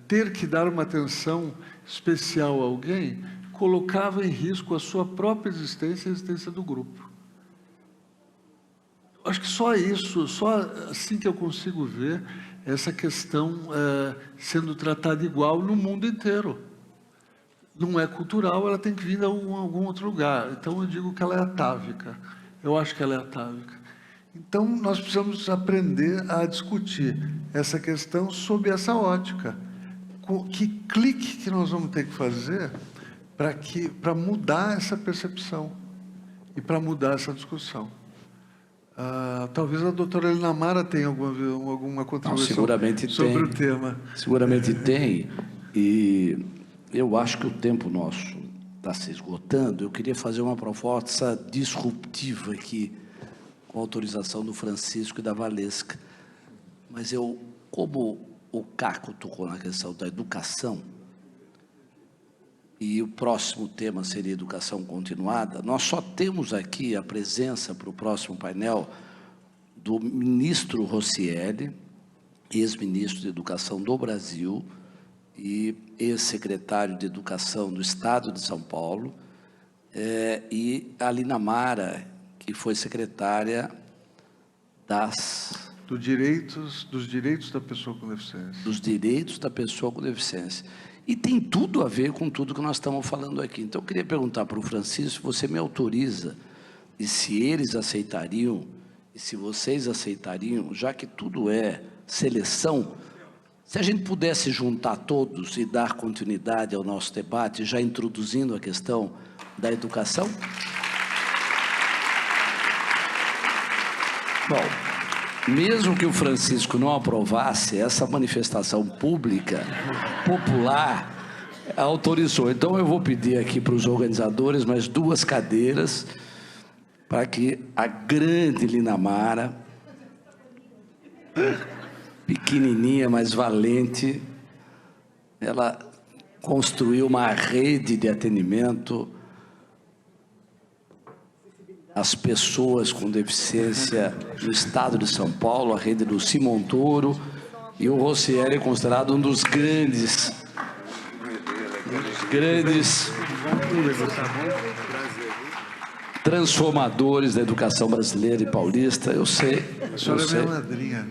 Speaker 4: ter que dar uma atenção especial a alguém, colocava em risco a sua própria existência e a existência do grupo. Acho que só isso, só assim que eu consigo ver essa questão sendo tratada igual no mundo inteiro. Não é cultural, ela tem que vir de algum outro lugar. Então, eu digo que ela é atávica. Eu acho que ela é atávica. Então, nós precisamos aprender a discutir essa questão sob essa ótica. Que clique que nós vamos ter que fazer para mudar essa percepção e para mudar essa discussão. Talvez a doutora Elinamara tenha alguma contribuição sobre o tema.
Speaker 2: Seguramente tem, e eu acho que o tempo nosso está se esgotando. Eu queria fazer uma proposta disruptiva aqui, com a autorização do Francisco e da Valesca. Mas como o Caco tocou na questão da educação, e o próximo tema seria educação continuada, nós só temos aqui a presença para o próximo painel do ministro Roscielli, ex-ministro de Educação do Brasil e ex-secretário de Educação do Estado de São Paulo, e a Elinamara, que foi secretária
Speaker 4: dos direitos da pessoa com deficiência.
Speaker 2: Dos direitos da pessoa com deficiência. E tem tudo a ver com tudo que nós estamos falando aqui. Então, eu queria perguntar para o Francisco, você me autoriza, e se eles aceitariam, e se vocês aceitariam, já que tudo é seleção, se a gente pudesse juntar todos e dar continuidade ao nosso debate, já introduzindo a questão da educação? Bom, mesmo que o Francisco não aprovasse, essa manifestação pública, popular, autorizou. Então, eu vou pedir aqui para os organizadores mais 2 cadeiras, para que a grande Elinamara, pequenininha, mas valente, ela construiu uma rede de atendimento às pessoas com deficiência no estado de São Paulo, a rede do Simon Toro, E o Rossieri é considerado um dos grandes transformadores da educação brasileira e paulista. Eu sei.
Speaker 4: A senhora é minha madrinha.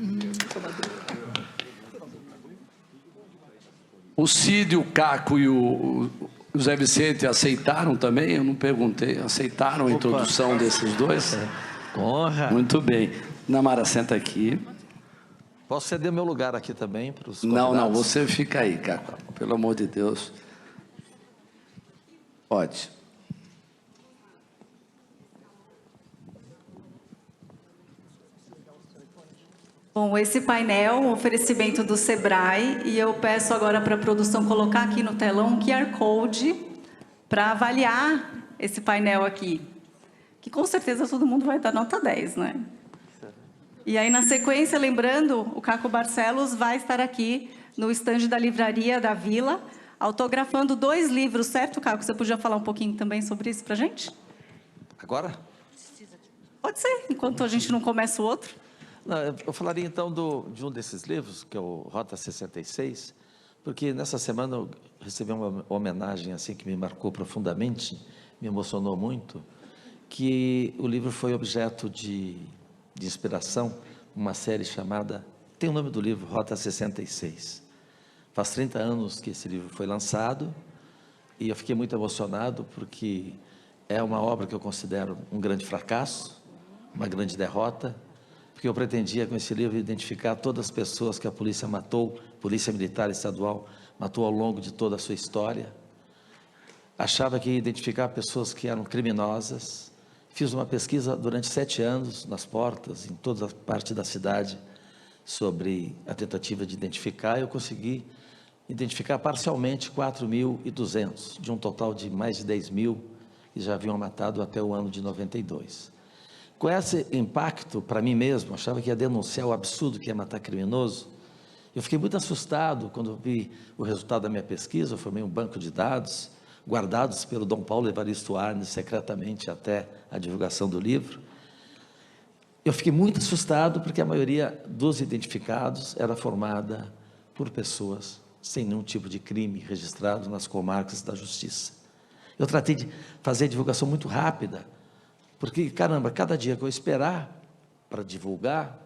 Speaker 2: O Cid, o Caco e o Zé Vicente aceitaram também? Eu não perguntei. Aceitaram a introdução desses dois?
Speaker 3: Honra.
Speaker 2: Muito bem. Namara, senta aqui.
Speaker 3: Posso ceder meu lugar aqui também para os
Speaker 2: Não,
Speaker 3: convidados?
Speaker 2: você fica aí, Caco. Pelo amor de Deus. Pode.
Speaker 1: Bom, esse painel é um oferecimento do Sebrae e eu peço agora para a produção colocar aqui no telão um QR Code para avaliar esse painel aqui, que com certeza todo mundo vai dar nota 10, né? E aí, na sequência, lembrando, o Caco Barcelos vai estar aqui no estande da Livraria da Vila, autografando 2 livros, certo, Caco? Você podia falar um pouquinho também sobre isso para a gente?
Speaker 3: Agora?
Speaker 1: Pode ser, enquanto a gente não começa o outro.
Speaker 3: Não, eu falaria então de um desses livros, que é o Rota 66, porque nessa semana eu recebi uma homenagem assim que me marcou profundamente, me emocionou muito, que o livro foi objeto de inspiração, uma série chamada, tem o nome do livro, Rota 66. Faz 30 anos que esse livro foi lançado e eu fiquei muito emocionado porque é uma obra que eu considero um grande fracasso, uma grande derrota, porque eu pretendia com esse livro identificar todas as pessoas que a polícia matou, Polícia Militar Estadual matou ao longo de toda a sua história. Achava que ia identificar pessoas que eram criminosas. Fiz uma pesquisa durante 7 anos nas portas, em toda a parte da cidade, sobre a tentativa de identificar. Eu consegui identificar parcialmente 4.200, de um total de mais de 10.000 que já haviam matado até o ano de 92. Com esse impacto, para mim mesmo, achava que ia denunciar o absurdo que é matar criminoso. Eu fiquei muito assustado quando vi o resultado da minha pesquisa. Eu formei um banco de dados, guardados pelo Dom Paulo Evaristo Arnes, secretamente até a divulgação do livro. Eu fiquei muito assustado porque a maioria dos identificados era formada por pessoas sem nenhum tipo de crime registrado nas comarcas da Justiça. Eu tratei de fazer a divulgação muito rápida, porque, caramba, cada dia que eu esperar para divulgar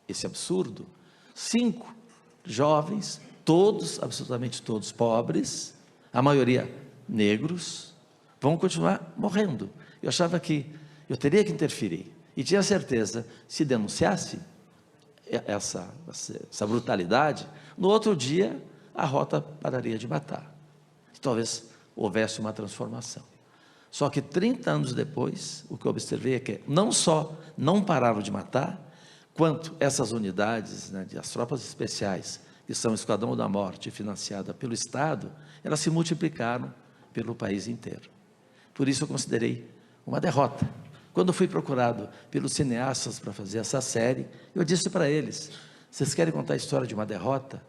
Speaker 3: esse absurdo, 5 jovens, todos, absolutamente todos pobres, a maioria negros, vão continuar morrendo. Eu achava que eu teria que interferir, e tinha certeza, se denunciasse essa brutalidade, no outro dia a rota pararia de matar. E talvez houvesse uma transformação. Só que 30 anos depois, o que eu observei é que não só não pararam de matar, quanto essas unidades, né, as tropas especiais, que são o Esquadrão da Morte, financiada pelo Estado, elas se multiplicaram pelo país inteiro. Por isso eu considerei uma derrota. Quando fui procurado pelos cineastas para fazer essa série, eu disse para eles, vocês querem contar a história de uma derrota?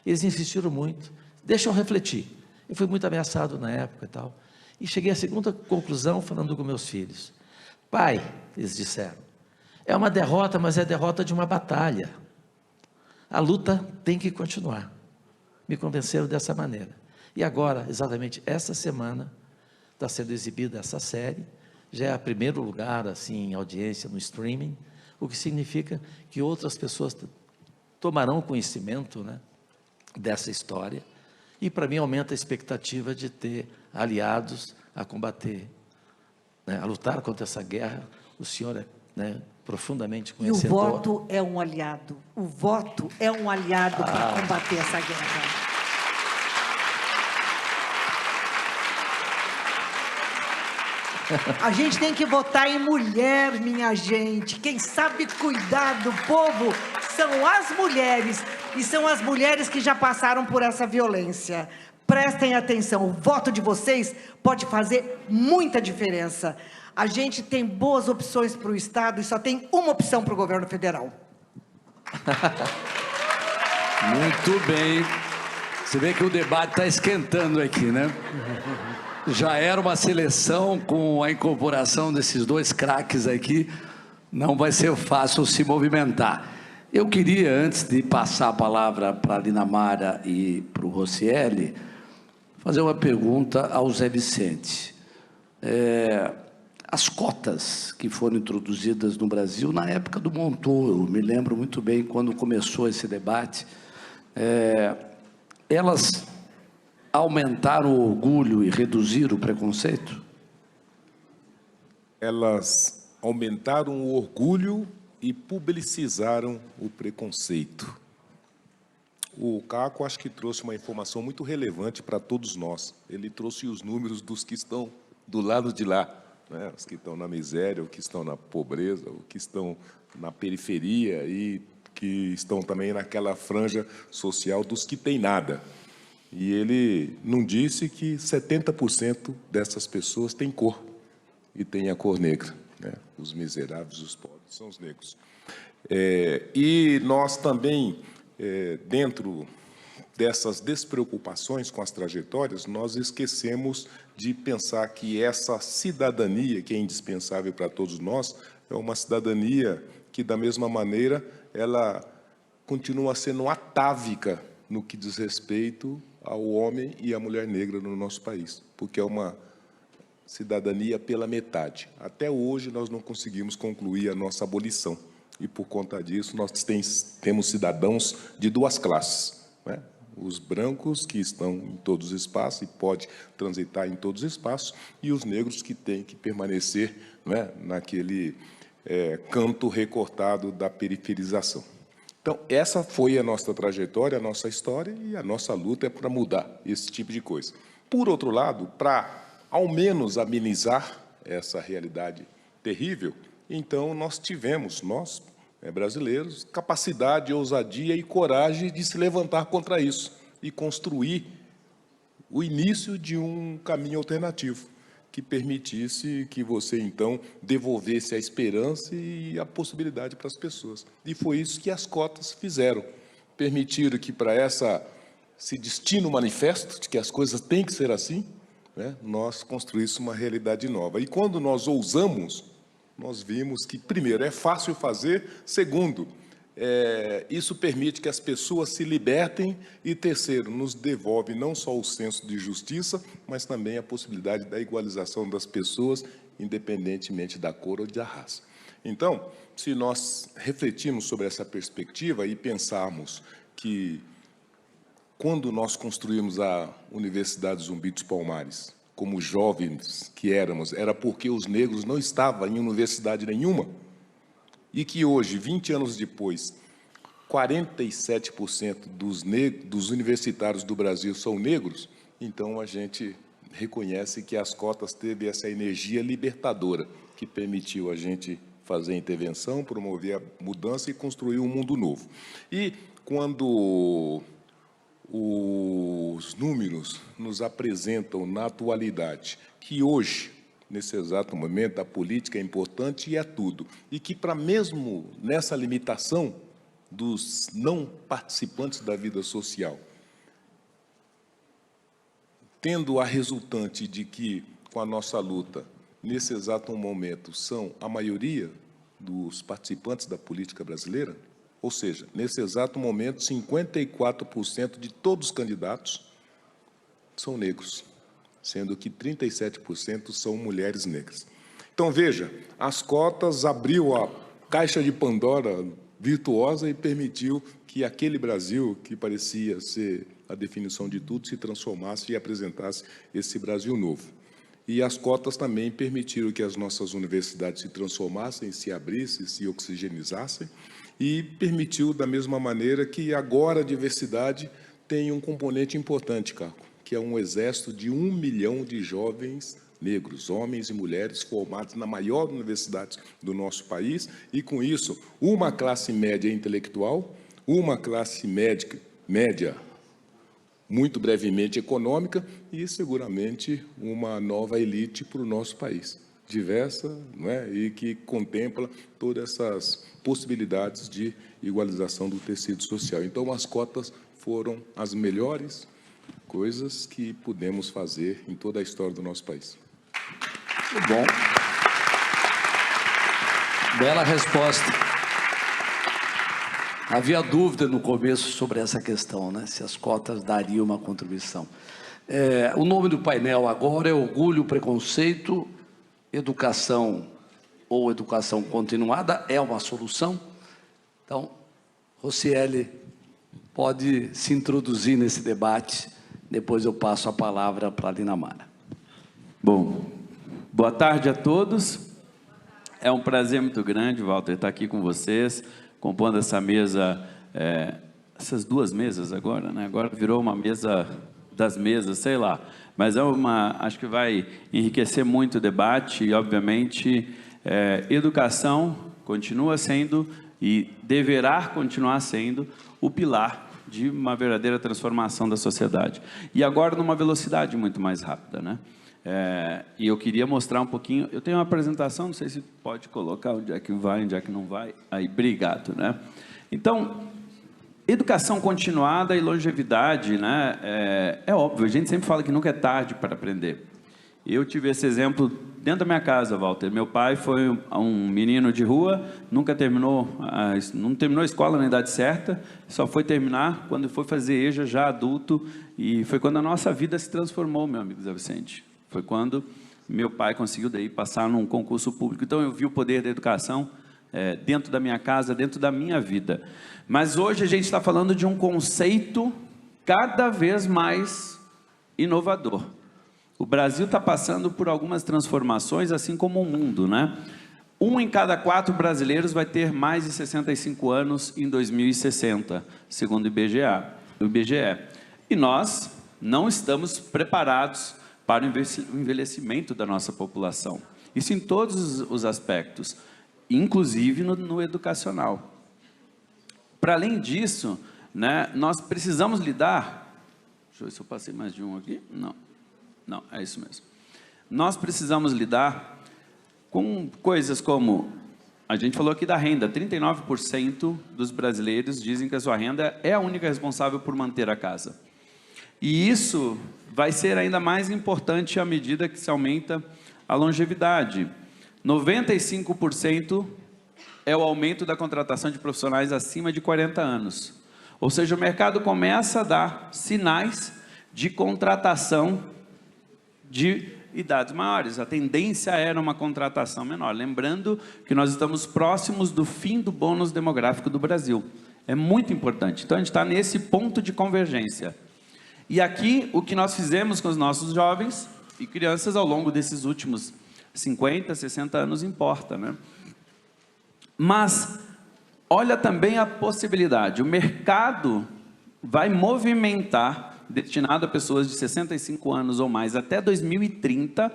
Speaker 3: Eles insistiram muito, deixa eu refletir. Eu fui muito ameaçado na época e tal. E cheguei à segunda conclusão falando com meus filhos. Pai, eles disseram, é uma derrota, mas é a derrota de uma batalha. A luta tem que continuar. Me convenceram dessa maneira. E agora, exatamente essa semana, está sendo exibida essa série, já é a primeiro lugar, assim, em audiência no streaming, o que significa que outras pessoas tomarão conhecimento, né, dessa história, e para mim aumenta a expectativa de ter aliados a combater, né, a lutar contra essa guerra. O senhor é, né, profundamente conhecedor.
Speaker 6: E o voto é um aliado. O voto é um aliado para combater essa guerra. A gente tem que votar em mulher, minha gente. Quem sabe cuidar do povo são as mulheres. E são as mulheres que já passaram por essa violência. Prestem atenção, o voto de vocês pode fazer muita diferença. A gente tem boas opções para o Estado e só tem uma opção para o governo federal.
Speaker 2: Muito bem. Você vê que o debate está esquentando aqui, né? Já era uma seleção, com a incorporação desses dois craques aqui, não vai ser fácil se movimentar. Eu queria, antes de passar a palavra para a Linamara e para o Rocieli, fazer uma pergunta ao Zé Vicente. As cotas que foram introduzidas no Brasil na época do Montoro, me lembro muito bem quando começou esse debate, elas aumentaram o orgulho e reduziram o preconceito?
Speaker 5: Elas aumentaram o orgulho e publicizaram o preconceito. O Caco acho que trouxe uma informação muito relevante para todos nós. Ele trouxe os números dos que estão do lado de lá, né? Os que estão na miséria, os que estão na pobreza, os que estão na periferia e que estão também naquela franja social dos que têm nada. E ele não disse que 70% dessas pessoas têm cor, e têm a cor negra, né? Os miseráveis, os pobres, são os negros. E nós também, dentro dessas despreocupações com as trajetórias, nós esquecemos de pensar que essa cidadania, que é indispensável para todos nós, é uma cidadania que, da mesma maneira, ela continua sendo atávica no que diz respeito ao homem e à mulher negra no nosso país, porque é uma cidadania pela metade. Até hoje, nós não conseguimos concluir a nossa abolição. E, por conta disso, nós temos cidadãos de duas classes, né? Os brancos, que estão em todos os espaços e podem transitar em todos os espaços, e os negros, que têm que permanecer, né, naquele canto recortado da periferização. Então, essa foi a nossa trajetória, a nossa história, e a nossa luta é para mudar esse tipo de coisa. Por outro lado, para ao menos amenizar essa realidade terrível, então nós tivemos, nós brasileiros, capacidade, ousadia e coragem de se levantar contra isso e construir o início de um caminho alternativo que permitisse que você, então, devolvesse a esperança e a possibilidade para as pessoas. E foi isso que as cotas fizeram. Permitiram que, para esse destino manifesto, de que as coisas têm que ser assim, né, nós construíssemos uma realidade nova. E quando nós ousamos, nós vimos que, primeiro, é fácil fazer, segundo, isso permite que as pessoas se libertem e, terceiro, nos devolve não só o senso de justiça, mas também a possibilidade da igualização das pessoas, independentemente da cor ou da raça. Então, se nós refletirmos sobre essa perspectiva e pensarmos que, quando nós construímos a Universidade Zumbi dos Palmares, como jovens que éramos, era porque os negros não estavam em universidade nenhuma, e que hoje, 20 anos depois, 47% dos universitários do Brasil são negros, então a gente reconhece que as cotas teve essa energia libertadora, que permitiu a gente fazer a intervenção, promover a mudança e construir um mundo novo. E quando os números nos apresentam na atualidade que hoje, nesse exato momento, a política é importante e é tudo, e que, para mesmo nessa limitação dos não participantes da vida social, tendo a resultante de que, com a nossa luta, nesse exato momento, são a maioria dos participantes da política brasileira, ou seja, nesse exato momento, 54% de todos os candidatos são negros, sendo que 37% são mulheres negras. Então, veja, as cotas abriu a caixa de Pandora virtuosa e permitiu que aquele Brasil, que parecia ser a definição de tudo, se transformasse e apresentasse esse Brasil novo. E as cotas também permitiram que as nossas universidades se transformassem, se abrissem, se oxigenizassem, e permitiu, da mesma maneira, que agora a diversidade tem um componente importante, Caco, que é um exército de 1 milhão de jovens negros, homens e mulheres, formados na maior universidade do nosso país, e, com isso, uma classe média intelectual, uma classe média muito brevemente econômica e, seguramente, uma nova elite para o nosso país, diversa, não é? E que contempla todas essas possibilidades de igualização do tecido social. Então, as cotas foram as melhores coisas que pudemos fazer em toda a história do nosso país.
Speaker 2: Muito bom. Bela resposta. Havia dúvida no começo sobre essa questão, né? Se as cotas dariam uma contribuição. O nome do painel agora é Orgulho, Preconceito, Educação ou Educação Continuada é uma solução? Então, Rocieli pode se introduzir nesse debate, depois eu passo a palavra para a Linamara.
Speaker 7: Bom, boa tarde a todos. É um prazer muito grande, Walter, estar aqui com vocês, compondo essa mesa, essas duas mesas agora, né? Agora virou uma mesa das mesas, sei lá. Mas acho que vai enriquecer muito o debate e, obviamente, educação continua sendo e deverá continuar sendo o pilar de uma verdadeira transformação da sociedade. E agora numa velocidade muito mais rápida, né? E eu queria mostrar um pouquinho, eu tenho uma apresentação, não sei se pode colocar onde é que vai, onde é que não vai. Aí, obrigado, né? Então, educação continuada e longevidade, né? É óbvio, a gente sempre fala que nunca é tarde para aprender. Eu tive esse exemplo dentro da minha casa, Walter. Meu pai foi um menino de rua, não terminou a escola na idade certa, só foi terminar quando foi fazer EJA, já adulto, e foi quando a nossa vida se transformou, meu amigo Zé Vicente. Foi quando meu pai conseguiu daí passar num concurso público. Então, eu vi o poder da educação dentro da minha casa, dentro da minha vida. Mas hoje a gente está falando de um conceito cada vez mais inovador. O Brasil está passando por algumas transformações, assim como o mundo, né? 1 em cada 4 brasileiros vai ter mais de 65 anos em 2060, segundo o IBGE. E nós não estamos preparados para o envelhecimento da nossa população. Isso em todos os aspectos, inclusive no educacional. Para além disso, né, nós precisamos lidar... Deixa eu ver se eu passei mais de um aqui. Não, é isso mesmo. Nós precisamos lidar com coisas como... A gente falou aqui da renda. 39% dos brasileiros dizem que a sua renda é a única responsável por manter a casa. E isso vai ser ainda mais importante à medida que se aumenta a longevidade. 95% é o aumento da contratação de profissionais acima de 40 anos. Ou seja, o mercado começa a dar sinais de contratação de idades maiores. A tendência era uma contratação menor. Lembrando que nós estamos próximos do fim do bônus demográfico do Brasil. É muito importante. Então, a gente está nesse ponto de convergência. E aqui, o que nós fizemos com os nossos jovens e crianças ao longo desses últimos 50, 60 anos importa, né? Mas, olha também a possibilidade. O mercado vai movimentar, destinado a pessoas de 65 anos ou mais, até 2030,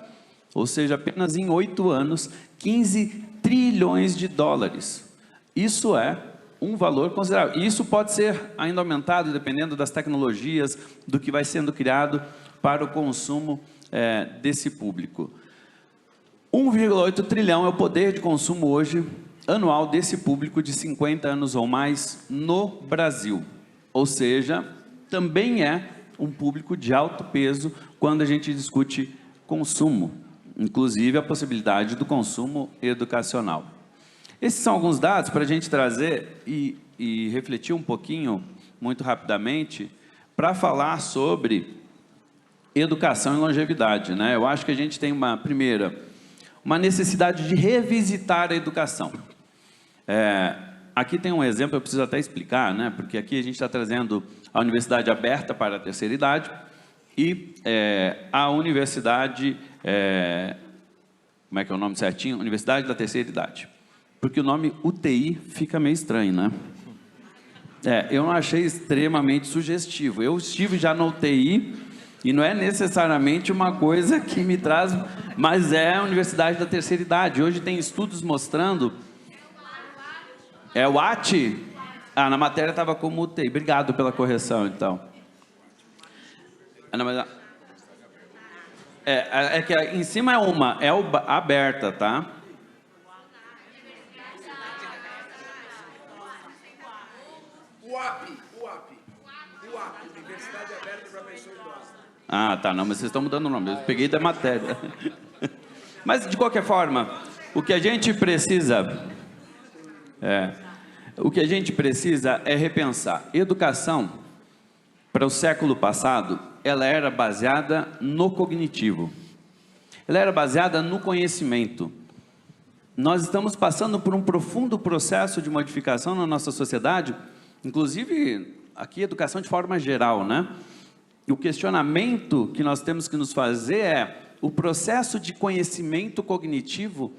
Speaker 7: ou seja, apenas em 8 anos, 15 trilhões de dólares. Isso é um valor considerável. E isso pode ser ainda aumentado, dependendo das tecnologias, do que vai sendo criado para o consumo desse público. 1,8 trilhão é o poder de consumo hoje, anual, desse público de 50 anos ou mais no Brasil. Ou seja, também é um público de alto peso quando a gente discute consumo, inclusive a possibilidade do consumo educacional. Esses são alguns dados para a gente trazer e refletir um pouquinho, muito rapidamente, para falar sobre educação e longevidade, né? Eu acho que a gente tem uma necessidade de revisitar a educação. Aqui tem um exemplo, eu preciso até explicar, né? Porque aqui a gente está trazendo a universidade aberta para a terceira idade e a universidade, como é que é o nome certinho? Universidade da Terceira Idade. Porque o nome UTI fica meio estranho, né? Eu não achei extremamente sugestivo. Eu estive já no UTI e não é necessariamente uma coisa que me traz, mas é a Universidade da Terceira Idade. Hoje tem estudos mostrando... É o AT? Na matéria estava como UTI. Obrigado pela correção, então. Que em cima é aberta, tá? UAP, Universidade Aberta para Pessoa Idosa. Tá, não, mas vocês estão mudando o nome, eu peguei da matéria. Mas, de qualquer forma, o que a gente precisa O que a gente precisa é repensar. Educação, para o século passado, ela era baseada no cognitivo. Ela era baseada no conhecimento. Nós estamos passando por um profundo processo de modificação na nossa sociedade, inclusive aqui educação de forma geral, né? E o questionamento que nós temos que nos fazer é: o processo de conhecimento cognitivo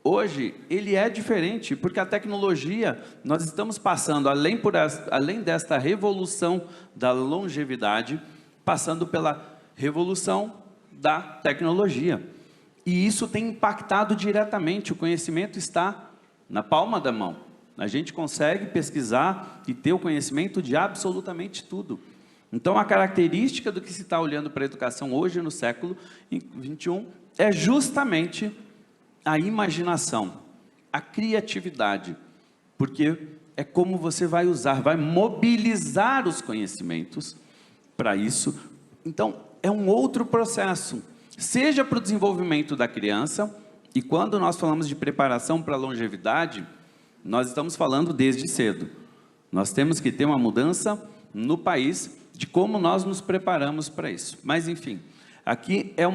Speaker 7: hoje, ele é diferente, porque a tecnologia, nós estamos passando, além desta revolução da longevidade, passando pela revolução da tecnologia. E isso tem impactado diretamente, o conhecimento está na palma da mão. A gente consegue pesquisar e ter o conhecimento de absolutamente tudo. Então, a característica do que se está olhando para a educação hoje, no século XXI, é justamente a imaginação, a criatividade, porque é como você vai usar, vai mobilizar os conhecimentos para isso. Então, é um outro processo, seja para o desenvolvimento da criança, e quando nós falamos de preparação para a longevidade, nós estamos falando desde cedo. Nós temos que ter uma mudança no país de como nós nos preparamos para isso. Mas, enfim, aqui é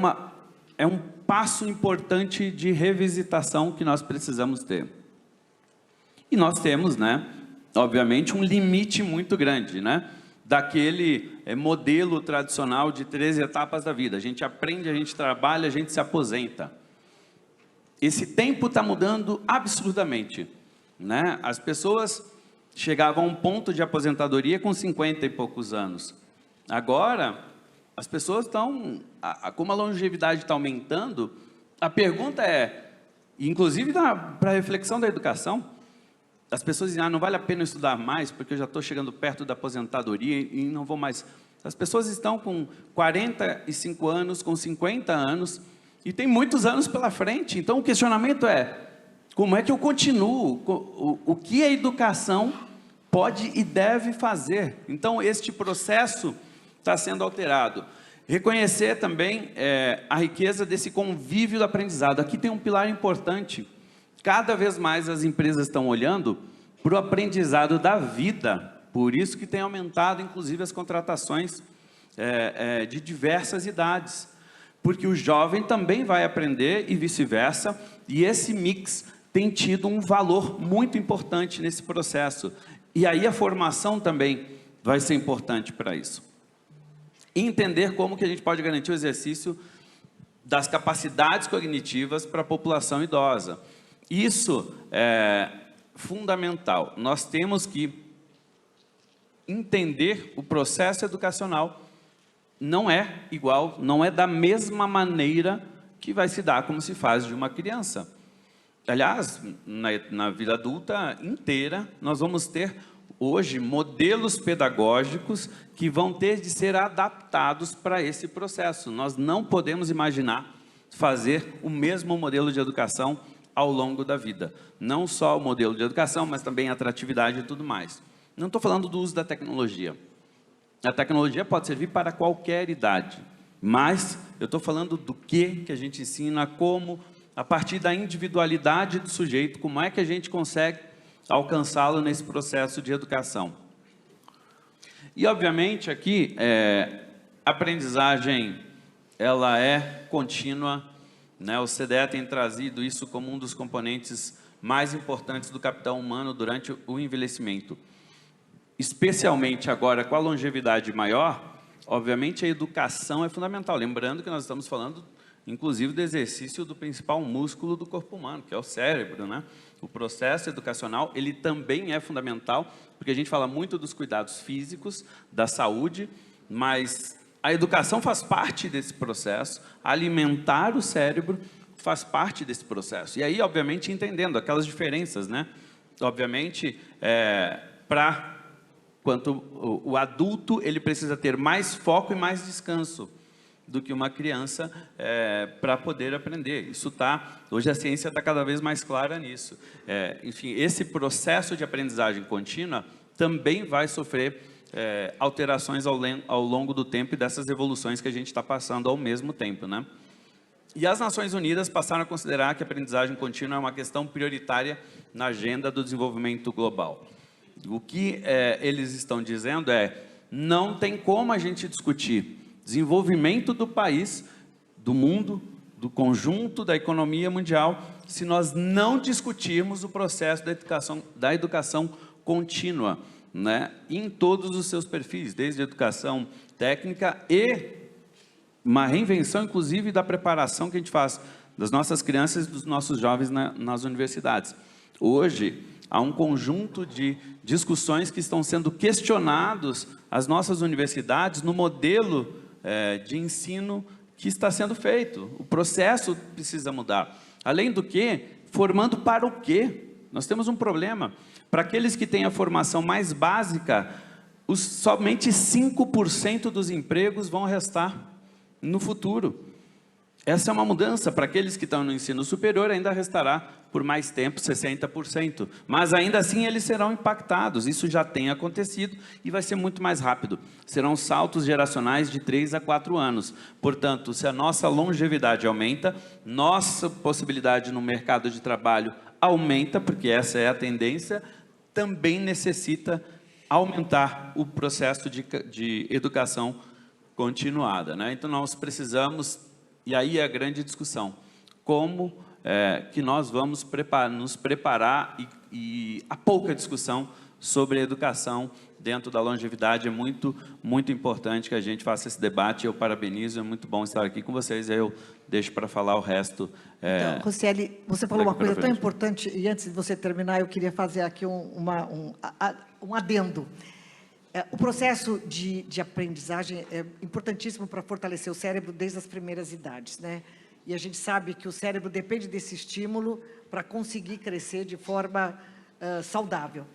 Speaker 7: um passo importante de revisitação que nós precisamos ter. E nós temos, né, obviamente, um limite muito grande, né, daquele modelo tradicional de 13 etapas da vida. A gente aprende, a gente trabalha, a gente se aposenta. Esse tempo está mudando absurdamente, né? As pessoas chegavam a um ponto de aposentadoria com 50 e poucos anos. Agora, as pessoas estão, como a longevidade está aumentando, a pergunta é, inclusive para a reflexão da educação, as pessoas dizem: não vale a pena estudar mais, porque eu já estou chegando perto da aposentadoria e não vou mais. As pessoas estão com 45 anos, com 50 anos, e tem muitos anos pela frente. Então, o questionamento é: como é que eu continuo? O que a educação pode e deve fazer? Então, este processo está sendo alterado. Reconhecer também a riqueza desse convívio do aprendizado. Aqui tem um pilar importante. Cada vez mais as empresas estão olhando para o aprendizado da vida. Por isso que tem aumentado, inclusive, as contratações de diversas idades. Porque o jovem também vai aprender e vice-versa. E esse mix tem tido um valor muito importante nesse processo. E aí a formação também vai ser importante para isso. E entender como que a gente pode garantir o exercício das capacidades cognitivas para a população idosa. Isso é fundamental. Nós temos que entender o processo educacional. Não é igual, não é da mesma maneira que vai se dar como se faz de uma criança. Aliás, na vida adulta inteira, nós vamos ter hoje modelos pedagógicos que vão ter de ser adaptados para esse processo. Nós não podemos imaginar fazer o mesmo modelo de educação ao longo da vida. Não só o modelo de educação, mas também a atratividade e tudo mais. Não estou falando do uso da tecnologia. A tecnologia pode servir para qualquer idade, mas eu estou falando do que a gente ensina, como, a partir da individualidade do sujeito, como é que a gente consegue alcançá-lo nesse processo de educação. E, obviamente, aqui, a aprendizagem, ela é contínua, né? O CDE tem trazido isso como um dos componentes mais importantes do capital humano durante o envelhecimento. Especialmente agora, com a longevidade maior, obviamente a educação é fundamental. Lembrando que nós estamos falando, inclusive, do exercício do principal músculo do corpo humano, que é o cérebro, né? O processo educacional, ele também é fundamental, porque a gente fala muito dos cuidados físicos, da saúde, mas a educação faz parte desse processo, alimentar o cérebro faz parte desse processo. E aí, obviamente, entendendo aquelas diferenças, né? Obviamente, quanto o adulto, ele precisa ter mais foco e mais descanso do que uma criança para poder aprender. Isso hoje a ciência está cada vez mais clara nisso. Enfim, esse processo de aprendizagem contínua também vai sofrer alterações ao longo do tempo e dessas evoluções que a gente está passando ao mesmo tempo, né? E as Nações Unidas passaram a considerar que a aprendizagem contínua é uma questão prioritária na agenda do desenvolvimento global. O que eles estão dizendo não tem como a gente discutir desenvolvimento do país, do mundo, do conjunto da economia mundial, se nós não discutirmos o processo da educação contínua, né, em todos os seus perfis, desde a educação técnica e uma reinvenção, inclusive, da preparação que a gente faz das nossas crianças e dos nossos jovens nas universidades. Hoje, há um conjunto de discussões que estão sendo questionados as nossas universidades no modelo de ensino que está sendo feito. O processo precisa mudar. Além do que, formando para o quê? Nós temos um problema. Para aqueles que têm a formação mais básica, somente 5% dos empregos vão restar no futuro. Essa é uma mudança. Para aqueles que estão no ensino superior, ainda restará por mais tempo 60%. Mas ainda assim eles serão impactados. Isso já tem acontecido e vai ser muito mais rápido. Serão saltos geracionais de 3 a 4 anos. Portanto, se a nossa longevidade aumenta, nossa possibilidade no mercado de trabalho aumenta, porque essa é a tendência, também necessita aumentar o processo de educação continuada, né? Então, nós precisamos, e aí é a grande discussão, como que nós vamos nos preparar, e há pouca discussão sobre a educação dentro da longevidade. É muito, muito importante que a gente faça esse debate. Eu parabenizo, é muito bom estar aqui com vocês, eu deixo para falar o resto.
Speaker 6: Então, Rocieli, você falou uma coisa tão importante, e antes de você terminar, eu queria fazer aqui um adendo. O processo de aprendizagem é importantíssimo para fortalecer o cérebro desde as primeiras idades, né? E a gente sabe que o cérebro depende desse estímulo para conseguir crescer de forma saudável.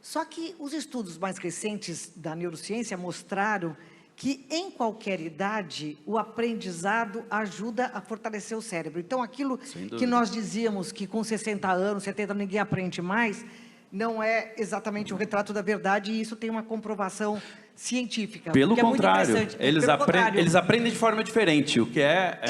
Speaker 6: Só que os estudos mais recentes da neurociência mostraram que em qualquer idade o aprendizado ajuda a fortalecer o cérebro. Então, aquilo que nós dizíamos que com 60 anos, 70 anos, ninguém aprende mais, não é exatamente o retrato da verdade, e isso tem uma comprovação científica.
Speaker 7: Pelo contrário,
Speaker 6: contrário,
Speaker 7: eles aprendem de forma diferente, o que é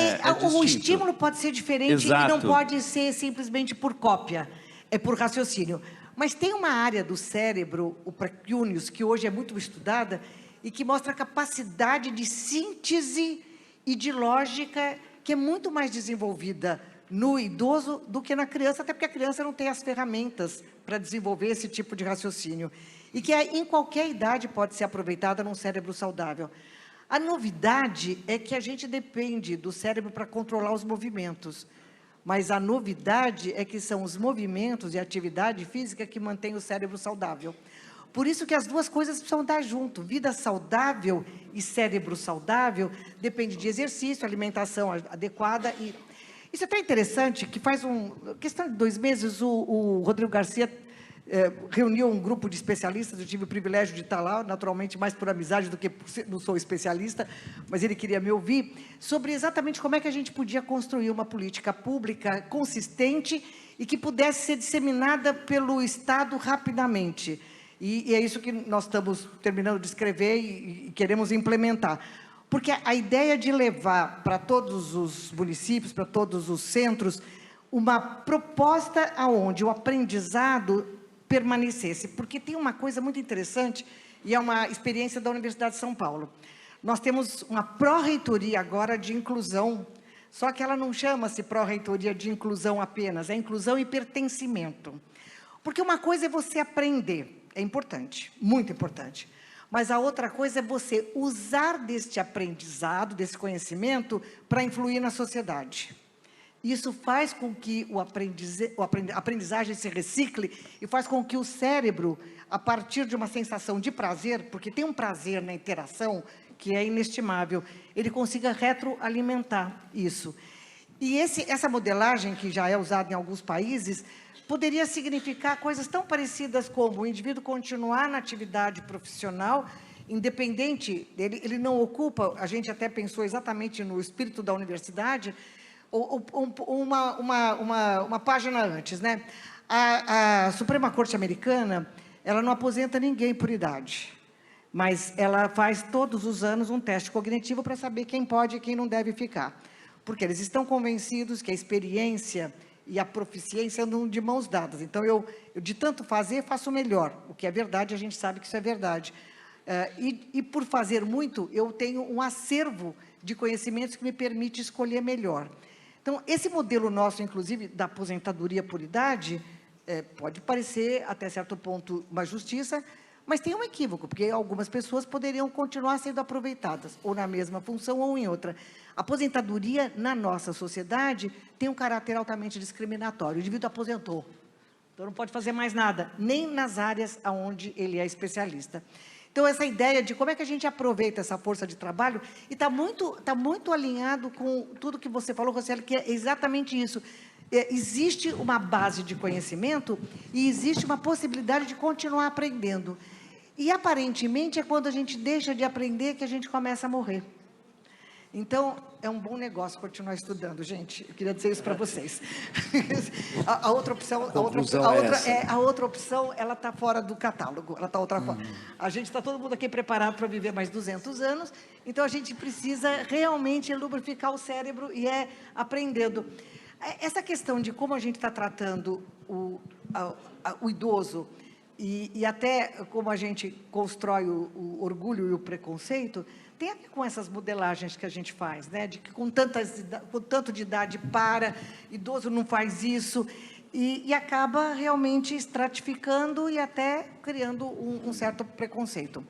Speaker 6: o estímulo pode ser diferente.
Speaker 7: Exato.
Speaker 6: E não pode ser simplesmente por cópia, é por raciocínio. Mas tem uma área do cérebro, o precuneus, que hoje é muito estudada e que mostra a capacidade de síntese e de lógica que é muito mais desenvolvida no idoso do que na criança, até porque a criança não tem as ferramentas para desenvolver esse tipo de raciocínio. E que em qualquer idade pode ser aproveitada num cérebro saudável. A novidade é que a gente depende do cérebro para controlar os movimentos. Mas a novidade é que são os movimentos e a atividade física que mantém o cérebro saudável. Por isso que as duas coisas precisam dar junto. Vida saudável e cérebro saudável depende de exercício, alimentação adequada. E isso é até interessante, que faz questão de 2 meses, o Rodrigo Garcia reuniu um grupo de especialistas. Eu tive o privilégio de estar lá, naturalmente mais por amizade do que não sou especialista, mas ele queria me ouvir, sobre exatamente como é que a gente podia construir uma política pública consistente e que pudesse ser disseminada pelo Estado rapidamente. E é isso que nós estamos terminando de escrever e queremos implementar. Porque a ideia de levar para todos os municípios, para todos os centros, uma proposta onde o aprendizado permanecesse. Porque tem uma coisa muito interessante, e é uma experiência da Universidade de São Paulo. Nós temos uma pró-reitoria agora de inclusão, só que ela não chama-se pró-reitoria de inclusão apenas, é inclusão e pertencimento. Porque uma coisa é você aprender, é importante, muito importante. Mas a outra coisa é você usar deste aprendizado, desse conhecimento, para influir na sociedade. Isso faz com que a aprendizagem se recicle e faz com que o cérebro, a partir de uma sensação de prazer, porque tem um prazer na interação que é inestimável, ele consiga retroalimentar isso. E essa modelagem, que já é usada em alguns países, poderia significar coisas tão parecidas como o indivíduo continuar na atividade profissional, independente, ele não ocupa, a gente até pensou exatamente no espírito da universidade, uma página antes, né? A Suprema Corte Americana, ela não aposenta ninguém por idade, mas ela faz todos os anos um teste cognitivo para saber quem pode e quem não deve ficar, porque eles estão convencidos que a experiência e a proficiência andam de mãos dadas. Então, eu de tanto fazer, faço melhor. O que é verdade, a gente sabe que isso é verdade. E por fazer muito, eu tenho um acervo de conhecimentos que me permite escolher melhor. Então, esse modelo nosso, inclusive, da aposentadoria por idade, pode parecer, até certo ponto, uma justiça, mas tem um equívoco, porque algumas pessoas poderiam continuar sendo aproveitadas, ou na mesma função ou em outra. A aposentadoria, na nossa sociedade, tem um caráter altamente discriminatório. O indivíduo aposentou, então não pode fazer mais nada, nem nas áreas onde ele é especialista. Então, essa ideia de como é que a gente aproveita essa força de trabalho, e está muito alinhado com tudo que você falou, Rocieli, que é exatamente isso. Existe uma base de conhecimento e existe uma possibilidade de continuar aprendendo. E, aparentemente, é quando a gente deixa de aprender que a gente começa a morrer. Então, é um bom negócio continuar estudando, gente. Eu queria dizer isso para vocês. A outra opção, a outra opção, ela está fora do catálogo. Ela está outra fora. A gente está todo mundo aqui preparado para viver mais 200 anos. Então, a gente precisa realmente lubrificar o cérebro e aprendendo. Essa questão de como a gente está tratando o idoso e até como a gente constrói o orgulho e o preconceito, tem a ver com essas modelagens que a gente faz, né? De que com tanto de idade idoso não faz isso, e acaba realmente estratificando e até criando um certo preconceito.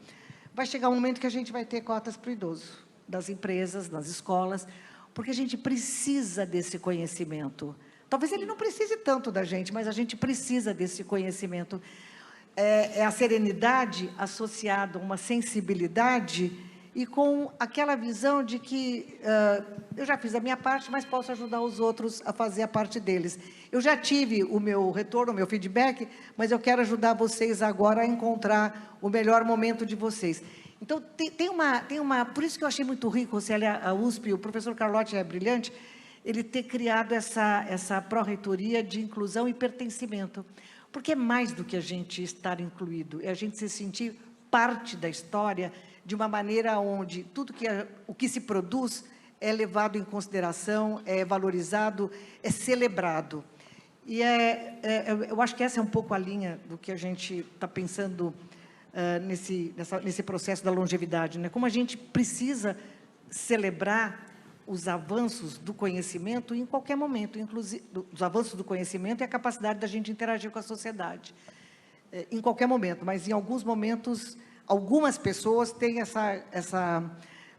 Speaker 6: Vai chegar um momento que a gente vai ter cotas para o idoso, das empresas, das escolas, porque a gente precisa desse conhecimento. Talvez ele não precise tanto da gente, mas a gente precisa desse conhecimento. É a serenidade associada a uma sensibilidade e com aquela visão de que eu já fiz a minha parte, mas posso ajudar os outros a fazer a parte deles. Eu já tive o meu retorno, o meu feedback, mas eu quero ajudar vocês agora a encontrar o melhor momento de vocês. Então, por isso que eu achei muito rico, Rocieli, a USP, o professor Carlotti é brilhante, ele ter criado essa pró-reitoria de inclusão e pertencimento. Porque é mais do que a gente estar incluído, é a gente se sentir parte da história de uma maneira onde o que se produz é levado em consideração, é valorizado, é celebrado. E eu acho que essa é um pouco a linha do que a gente está pensando nesse processo da longevidade, né? Como a gente precisa celebrar os avanços do conhecimento em qualquer momento, inclusive os avanços do conhecimento e a capacidade da gente interagir com a sociedade, em qualquer momento, mas em alguns momentos, algumas pessoas têm essa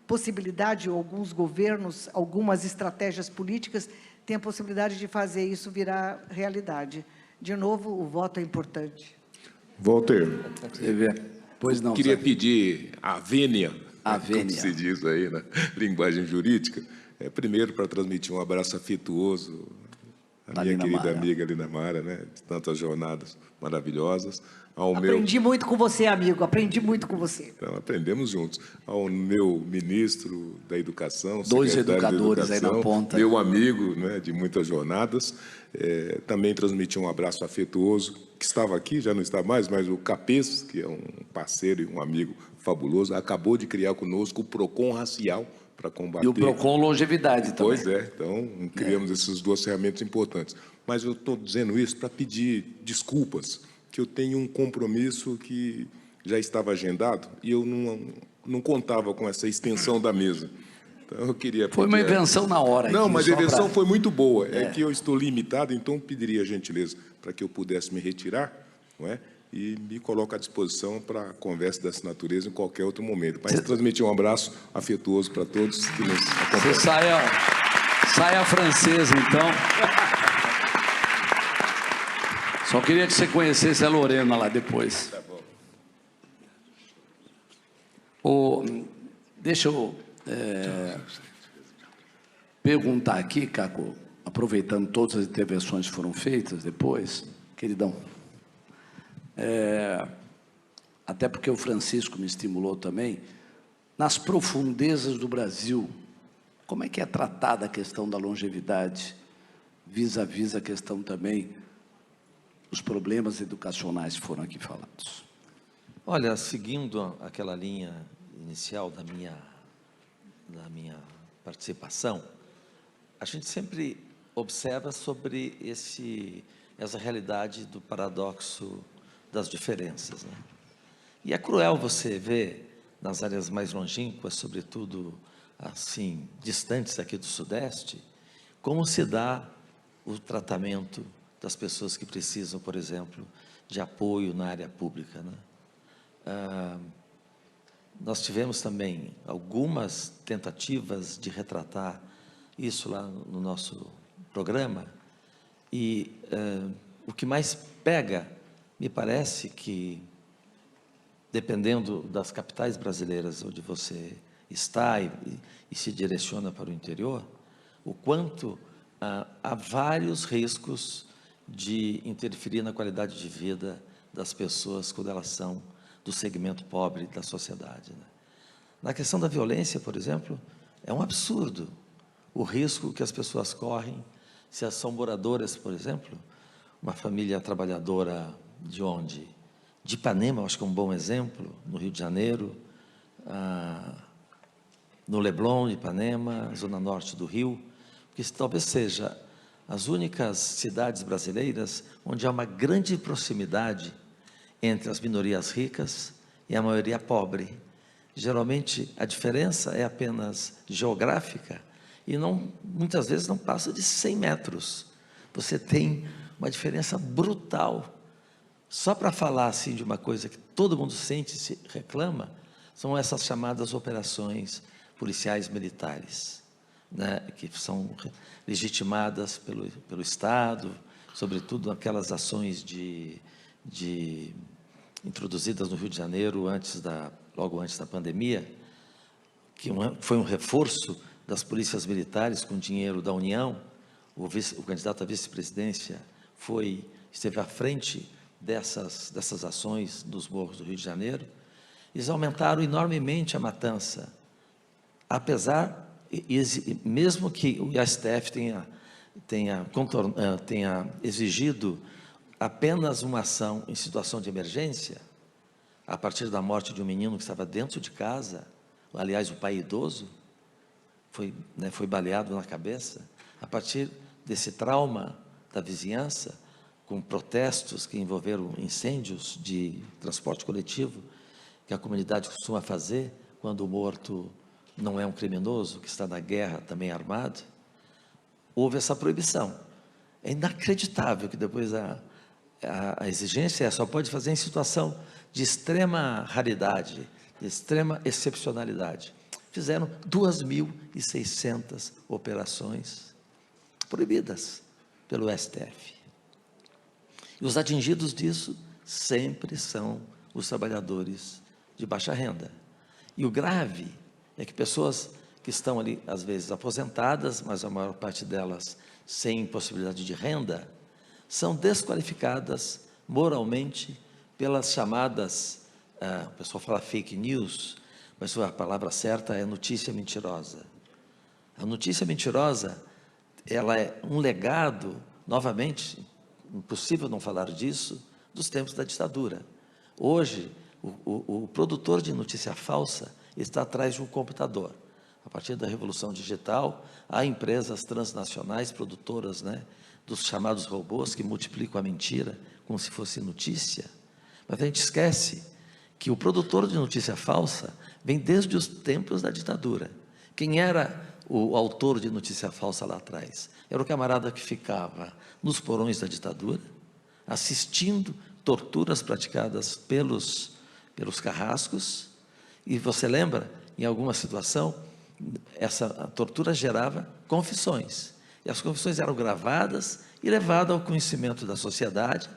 Speaker 6: possibilidade, ou alguns governos, algumas estratégias políticas têm a possibilidade de fazer isso virar realidade. De novo, o voto é importante.
Speaker 5: Walter,
Speaker 2: Você vê. Pois não,
Speaker 5: queria
Speaker 2: Zé.
Speaker 5: pedir a vênia, como se diz aí na linguagem jurídica, primeiro para transmitir um abraço afetuoso à minha querida amiga Lina Mara, né, de tantas jornadas maravilhosas.
Speaker 6: Aprendi muito com você, amigo, aprendi muito com você.
Speaker 5: Então, aprendemos juntos. Ao meu ministro da Educação,
Speaker 2: dois educadores
Speaker 5: da Educação,
Speaker 2: aí na ponta.
Speaker 5: Meu amigo, né, de muitas jornadas. Também transmiti um abraço afetuoso, que estava aqui, já não está mais, mas o Capês, que é um parceiro e um amigo fabuloso, acabou de criar conosco o PROCON racial para combater...
Speaker 2: E o PROCON longevidade também.
Speaker 5: Pois é, então criamos essas duas ferramentas importantes. Mas eu estou dizendo isso para pedir desculpas, que eu tenho um compromisso que já estava agendado e eu não contava com essa extensão da mesa. Então, eu queria pedir...
Speaker 2: Foi uma invenção na hora.
Speaker 5: Não,
Speaker 2: aqui,
Speaker 5: mas a invenção foi muito boa.
Speaker 2: É
Speaker 5: que eu estou limitado, então pediria a gentileza para que eu pudesse me retirar, não é? E me coloco à disposição para conversa dessa natureza em qualquer outro momento. Mas transmitir um abraço afetuoso para todos que nos acompanham.
Speaker 2: Você saia francesa, então. Só queria que você conhecesse a Lorena lá depois.
Speaker 5: Tá bom.
Speaker 2: Deixa eu perguntar aqui, Caco, aproveitando todas as intervenções que foram feitas depois, queridão, até porque o Francisco me estimulou também, nas profundezas do Brasil, como é que é tratada a questão da longevidade, vis-à-vis a questão também os problemas educacionais que foram aqui falados?
Speaker 3: Olha, seguindo aquela linha inicial da minha participação, a gente sempre observa sobre essa realidade do paradoxo das diferenças, né? E é cruel você ver nas áreas mais longínquas, sobretudo assim distantes aqui do Sudeste, como se dá o tratamento das pessoas que precisam, por exemplo, de apoio na área pública, né? Nós tivemos também algumas tentativas de retratar isso lá no nosso programa, e o que mais pega, me parece que, dependendo das capitais brasileiras onde você está e se direciona para o interior, o quanto há vários riscos de interferir na qualidade de vida das pessoas quando elas são do segmento pobre da sociedade, né? Na questão da violência, por exemplo, é um absurdo o risco que as pessoas correm se elas são moradoras, por exemplo, uma família trabalhadora de onde? De Ipanema, eu acho que é um bom exemplo, no Rio de Janeiro, no Leblon de Ipanema, zona norte do Rio, que talvez seja as únicas cidades brasileiras onde há uma grande proximidade entre as minorias ricas e a maioria pobre. Geralmente, a diferença é apenas geográfica e muitas vezes não passa de 100 metros. Você tem uma diferença brutal. Só para falar assim de uma coisa que todo mundo sente e se reclama, são essas chamadas operações policiais militares, né, que são legitimadas pelo Estado, sobretudo aquelas ações introduzidas no Rio de Janeiro logo antes da pandemia, que foi um reforço das polícias militares com dinheiro da União. O candidato à vice-presidência esteve à frente dessas ações nos morros do Rio de Janeiro. Eles aumentaram enormemente a matança, mesmo que o STF tenha exigido apenas uma ação em situação de emergência, a partir da morte de um menino que estava dentro de casa, aliás, o pai idoso, foi baleado na cabeça, a partir desse trauma da vizinhança, com protestos que envolveram incêndios de transporte coletivo, que a comunidade costuma fazer quando o morto não é um criminoso, que está na guerra também armado, houve essa proibição. É inacreditável que depois a exigência só pode fazer em situação de extrema raridade, de extrema excepcionalidade. Fizeram 2.600 operações proibidas pelo STF. E os atingidos disso sempre são os trabalhadores de baixa renda. E o grave é que pessoas que estão ali, às vezes, aposentadas, mas a maior parte delas sem possibilidade de renda, são desqualificadas moralmente pelas chamadas, o pessoal fala fake news, mas a palavra certa é notícia mentirosa. A notícia mentirosa, ela é um legado, novamente, impossível não falar disso, dos tempos da ditadura. Hoje, o produtor de notícia falsa está atrás de um computador. A partir da revolução digital, há empresas transnacionais produtoras, né, dos chamados robôs que multiplicam a mentira como se fosse notícia. Mas a gente esquece que o produtor de notícia falsa vem desde os tempos da ditadura. Quem era o autor de notícia falsa lá atrás? Era o camarada que ficava nos porões da ditadura, assistindo torturas praticadas pelos carrascos, e você lembra, em alguma situação, essa tortura gerava confissões, e as confissões eram gravadas e levadas ao conhecimento da sociedade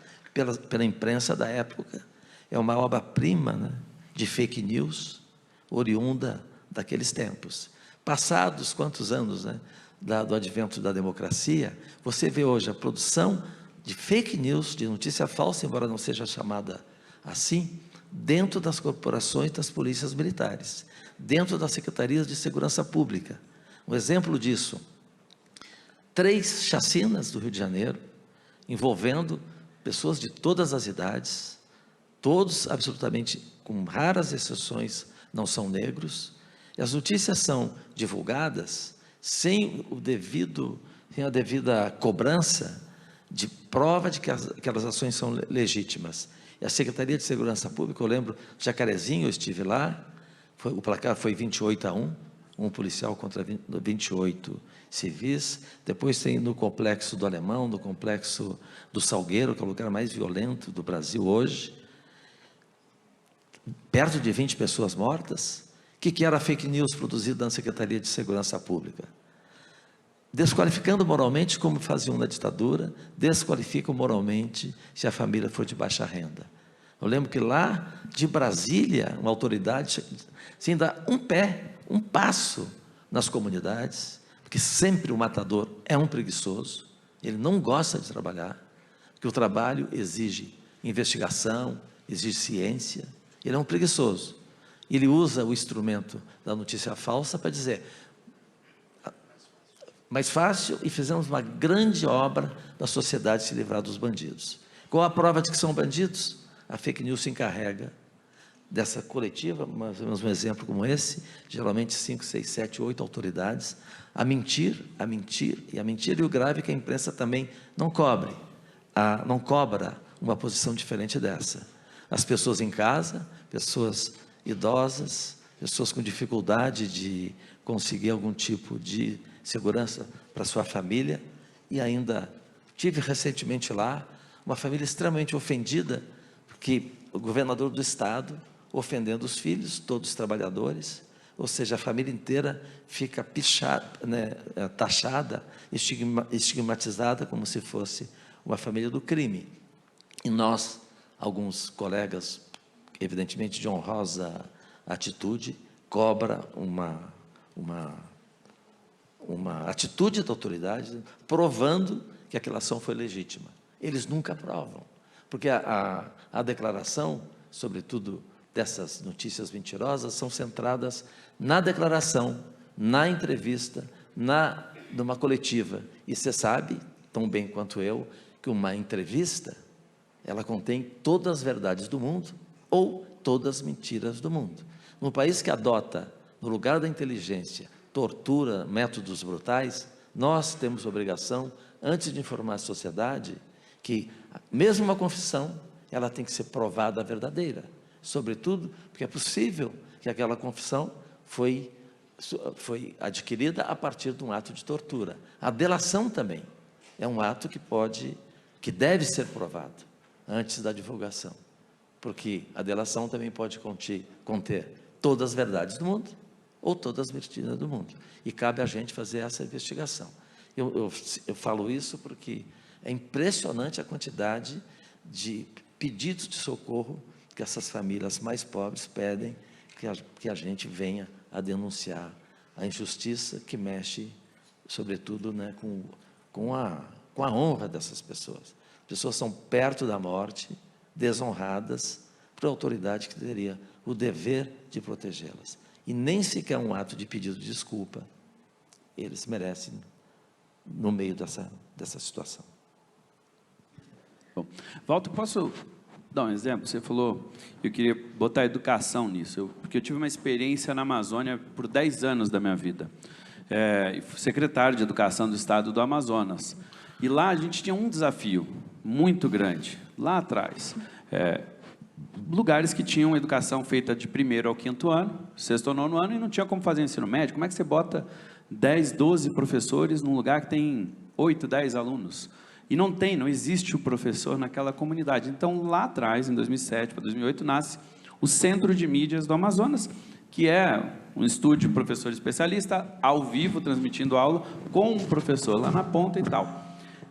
Speaker 3: pela imprensa da época. É uma obra-prima, né, de fake news, oriunda daqueles tempos. Passados quantos anos, né, do advento da democracia, você vê hoje a produção de fake news, de notícia falsa, embora não seja chamada assim, dentro das corporações das polícias militares, dentro das secretarias de segurança pública. Um exemplo disso, 3 chacinas do Rio de Janeiro, envolvendo pessoas de todas as idades, todos absolutamente, com raras exceções, não são negros, e as notícias são divulgadas sem o devido tem a devida cobrança de prova de que aquelas ações são legítimas. E a Secretaria de Segurança Pública, eu lembro, Jacarezinho, eu estive lá, o placar foi 28-1, um policial contra 28 civis. Depois tem no Complexo do Alemão, no Complexo do Salgueiro, que é o lugar mais violento do Brasil hoje, perto de 20 pessoas mortas. O que era fake news produzida na Secretaria de Segurança Pública? Desqualificando moralmente, como faziam na ditadura, desqualificam moralmente se a família for de baixa renda. Eu lembro que lá de Brasília, uma autoridade, assim, dá um passo nas comunidades, porque sempre o matador é um preguiçoso, ele não gosta de trabalhar, porque o trabalho exige investigação, exige ciência, ele é um preguiçoso. Ele usa o instrumento da notícia falsa para dizer, mais fácil, e fizemos uma grande obra da sociedade se livrar dos bandidos. Qual a prova de que são bandidos? A fake news se encarrega dessa coletiva, mais ou menos um exemplo como esse, geralmente 5, 6, 7, 8 autoridades, a mentir, e o grave é que a imprensa também não cobra uma posição diferente dessa. As pessoas em casa, pessoas idosas, pessoas com dificuldade de conseguir algum tipo de segurança para sua família, e ainda tive recentemente lá uma família extremamente ofendida, porque o governador do estado ofendendo os filhos, todos trabalhadores, ou seja, a família inteira fica pichada, taxada, estigmatizada como se fosse uma família do crime. E nós, alguns colegas, evidentemente de honrosa atitude, cobra uma atitude da autoridade provando que aquela ação foi legítima. Eles nunca provam, porque a declaração, sobretudo dessas notícias mentirosas, são centradas na declaração, na entrevista, numa coletiva. E você sabe, tão bem quanto eu, que uma entrevista, ela contém todas as verdades do mundo ou todas as mentiras do mundo. Num país que adota, no lugar da inteligência, tortura, métodos brutais, nós temos a obrigação, antes de informar a sociedade, que mesmo uma confissão, ela tem que ser provada verdadeira. Sobretudo, porque é possível que aquela confissão foi adquirida a partir de um ato de tortura. A delação também é um ato que deve ser provado antes da divulgação, porque a delação também pode conter todas as verdades do mundo ou todas as mentiras do mundo, e cabe a gente fazer essa investigação. Eu falo isso porque é impressionante a quantidade de pedidos de socorro que essas famílias mais pobres pedem que a gente venha a denunciar a injustiça que mexe, sobretudo, com a honra dessas pessoas. As pessoas são perto da morte, desonradas, por autoridade que teria o dever de protegê-las. E nem sequer um ato de pedido de desculpa eles merecem no meio dessa situação.
Speaker 7: Bom, Walter, posso dar um exemplo? Você falou, eu queria botar educação nisso, porque eu tive uma experiência na Amazônia por 10 anos da minha vida. Fui secretário de Educação do Estado do Amazonas. E lá a gente tinha um desafio muito grande, lá atrás. Lugares que tinham educação feita de 1º ao 5º ano, 6º ao 9º ano, e não tinha como fazer ensino médio. Como é que você bota 10, 12 professores num lugar que tem 8, 10 alunos? E não existe o professor naquela comunidade. Então, lá atrás, em 2007 para 2008, nasce o Centro de Mídias do Amazonas, que é um estúdio de professor especialista, ao vivo, transmitindo aula, com um professor lá na ponta e tal.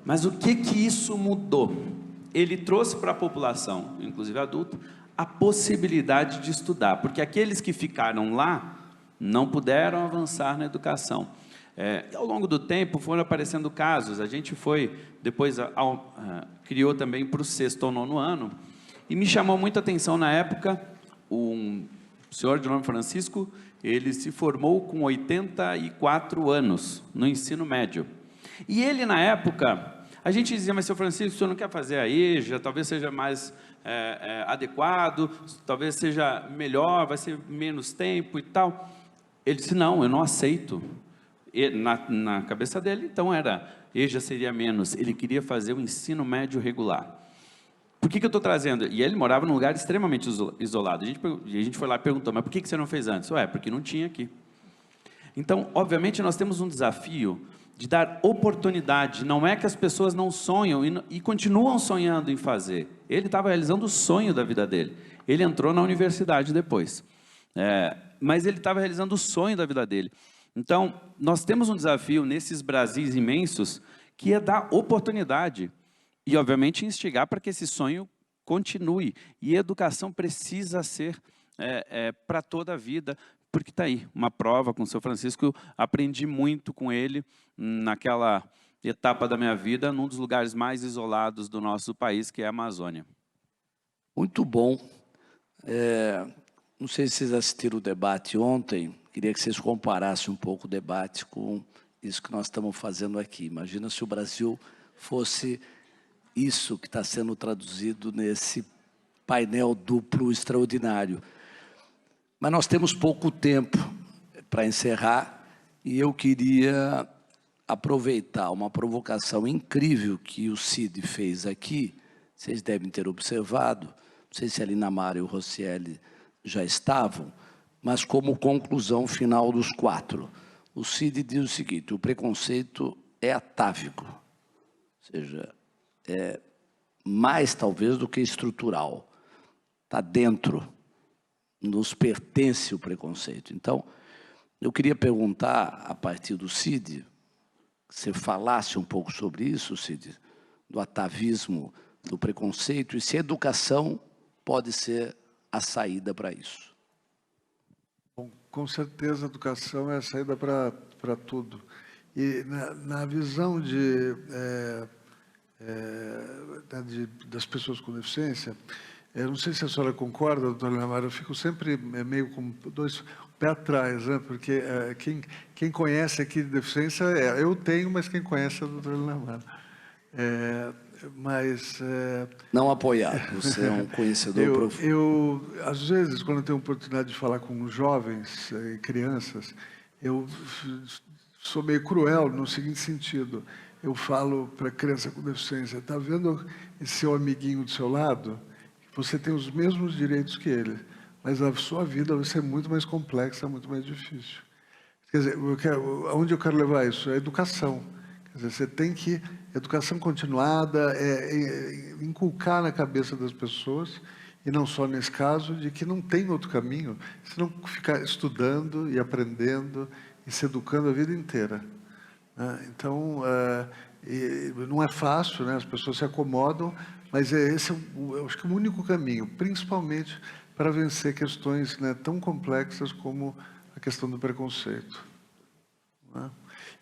Speaker 7: Mas o que isso mudou? Ele trouxe para a população, inclusive adulta, a possibilidade de estudar, porque aqueles que ficaram lá não puderam avançar na educação. Ao longo do tempo foram aparecendo casos, a gente depois criou também para o 6º ou 9º ano, e me chamou muita atenção na época, um senhor de nome Francisco, ele se formou com 84 anos no ensino médio. E ele, na época, a gente dizia, mas, seu Francisco, o senhor não quer fazer a EJA, talvez seja mais adequado, talvez seja melhor, vai ser menos tempo e tal. Ele disse, não, eu não aceito. E na cabeça dele, então, E já seria menos. Ele queria fazer o ensino médio regular. Por que eu estou trazendo? E ele morava num lugar extremamente isolado. A gente foi lá e perguntou, mas por que você não fez antes? Porque não tinha aqui. Então, obviamente, nós temos um desafio de dar oportunidade. Não é que as pessoas não sonham e continuam sonhando em fazer. Ele estava realizando o sonho da vida dele. Ele entrou na universidade depois. Mas ele estava realizando o sonho da vida dele. Então, nós temos um desafio nesses Brasis imensos, que é dar oportunidade. E, obviamente, instigar para que esse sonho continue. E a educação precisa ser para toda a vida, porque está aí, uma prova com o seu Francisco. Aprendi muito com ele naquela etapa da minha vida, num dos lugares mais isolados do nosso país, que é a Amazônia.
Speaker 2: Muito bom. Não sei se vocês assistiram o debate ontem, queria que vocês comparassem um pouco o debate com isso que nós estamos fazendo aqui. Imagina se o Brasil fosse isso que está sendo traduzido nesse painel duplo extraordinário. Mas nós temos pouco tempo para encerrar e eu queria aproveitar uma provocação incrível que o Cid fez aqui. Vocês devem ter observado, não sei se a Linamar e o Roscielli já estavam, mas como conclusão final dos 4. O Cid diz o seguinte: o preconceito é atávico, ou seja, é mais talvez do que estrutural, está dentro, nos pertence o preconceito. Então, eu queria perguntar, a partir do Cid, que você falasse um pouco sobre isso, Cid, do atavismo, do preconceito, e se a educação pode ser a saída para isso.
Speaker 4: Bom, com certeza a educação é a saída para tudo. E na visão das pessoas com deficiência, eu não sei se a senhora concorda, doutora Linamar, eu fico sempre meio com dois pés atrás, né? Porque quem conhece aqui de deficiência, eu tenho, mas quem conhece é a doutora Linamar.
Speaker 2: Não apoiar, você é um conhecedor profundo.
Speaker 4: Às vezes, quando eu tenho a oportunidade de falar com jovens e crianças, eu sou meio cruel no seguinte sentido. Eu falo para a criança com deficiência: está vendo esse seu amiguinho do seu lado? Você tem os mesmos direitos que ele, mas a sua vida vai ser muito mais complexa, muito mais difícil. Quer dizer, aonde eu quero levar isso? É a educação. Quer dizer, você tem que... Educação continuada, inculcar na cabeça das pessoas, e não só nesse caso, de que não tem outro caminho, senão ficar estudando e aprendendo e se educando a vida inteira. Então, não é fácil, né? As pessoas se acomodam, mas esse eu acho que o único caminho, principalmente para vencer questões, né, tão complexas como a questão do preconceito.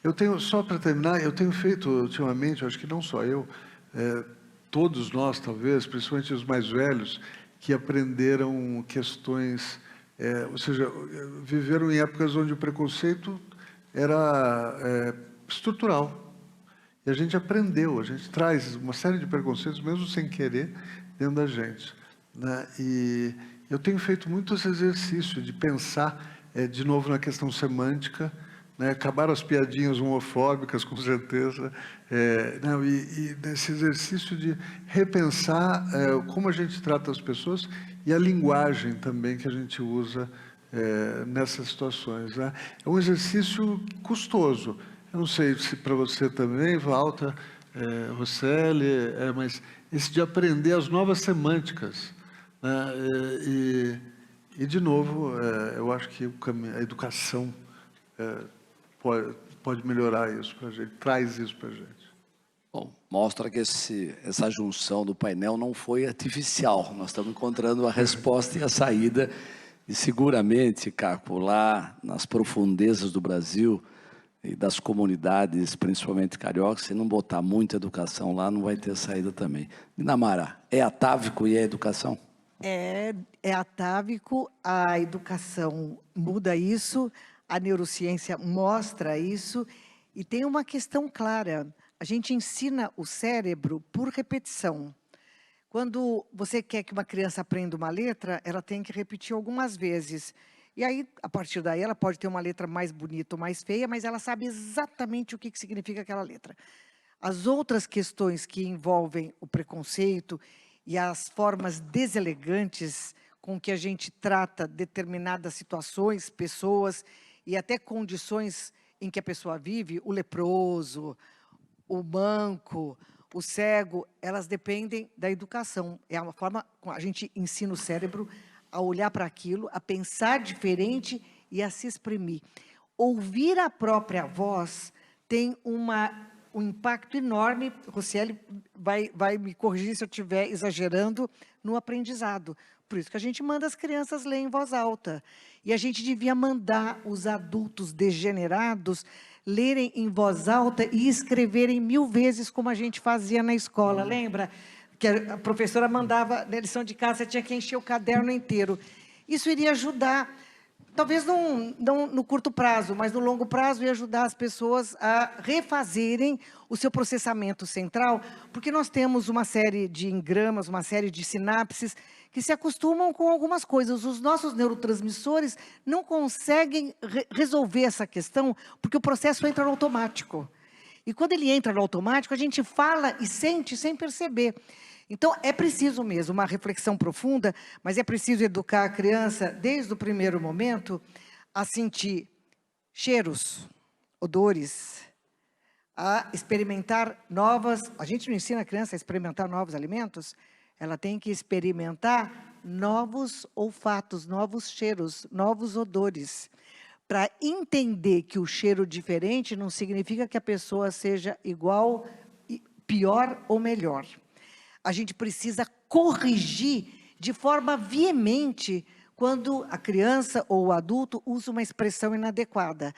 Speaker 4: Eu tenho, só para terminar, eu tenho feito ultimamente, acho que não só eu, todos nós talvez, principalmente os mais velhos, que aprenderam questões, ou seja, viveram em épocas onde o preconceito era estrutural. E a gente aprendeu, a gente traz uma série de preconceitos, mesmo sem querer, dentro da gente. Né? E eu tenho feito muito esse exercício de pensar, de novo, na questão semântica, né? Acabaram as piadinhas homofóbicas, com certeza, e nesse exercício de repensar como a gente trata as pessoas e a linguagem também que a gente usa nessas situações. Né? É um exercício custoso. Eu não sei se para você também, Walter, Roscielli, mas esse de aprender as novas semânticas. Né? E, de novo, eu acho que a educação pode melhorar isso para a gente, traz isso para a gente.
Speaker 2: Bom, mostra que essa junção do painel não foi artificial. Nós estamos encontrando a resposta e a saída. E seguramente, Caco, lá nas profundezas do Brasil e das comunidades, principalmente cariocas, se não botar muita educação lá, não vai ter saída também. Linamar, é atávico e é educação?
Speaker 6: É atávico, a educação muda isso, a neurociência mostra isso, e tem uma questão clara: a gente ensina o cérebro por repetição. Quando você quer que uma criança aprenda uma letra, ela tem que repetir algumas vezes. E aí, a partir daí, ela pode ter uma letra mais bonita ou mais feia, mas ela sabe exatamente o que significa aquela letra. As outras questões que envolvem o preconceito e as formas deselegantes com que a gente trata determinadas situações, pessoas e até condições em que a pessoa vive, o leproso, o manco, o cego, elas dependem da educação. É uma forma, a gente ensina o cérebro a olhar para aquilo, a pensar diferente e a se exprimir. Ouvir a própria voz tem um impacto enorme, Rocieli vai me corrigir se eu estiver exagerando, no aprendizado. Por isso que a gente manda as crianças ler em voz alta. E a gente devia mandar os adultos degenerados lerem em voz alta e escreverem 1000 vezes, como a gente fazia na escola, lembra? Que a professora mandava, na lição de casa, você tinha que encher o caderno inteiro. Isso iria ajudar, talvez não no curto prazo, mas no longo prazo ia ajudar as pessoas a refazerem o seu processamento central, porque nós temos uma série de engramas, uma série de sinapses que se acostumam com algumas coisas. Os nossos neurotransmissores não conseguem resolver essa questão, porque o processo entra no automático. E quando ele entra no automático, a gente fala e sente sem perceber. Então, é preciso mesmo uma reflexão profunda, mas é preciso educar a criança, desde o primeiro momento, a sentir cheiros, odores, a experimentar novas... A gente não ensina a criança a experimentar novos alimentos, ela tem que experimentar novos olfatos, novos cheiros, novos odores, para entender que o cheiro diferente não significa que a pessoa seja igual, pior ou melhor. A gente precisa corrigir de forma veemente quando a criança ou o adulto usa uma expressão inadequada.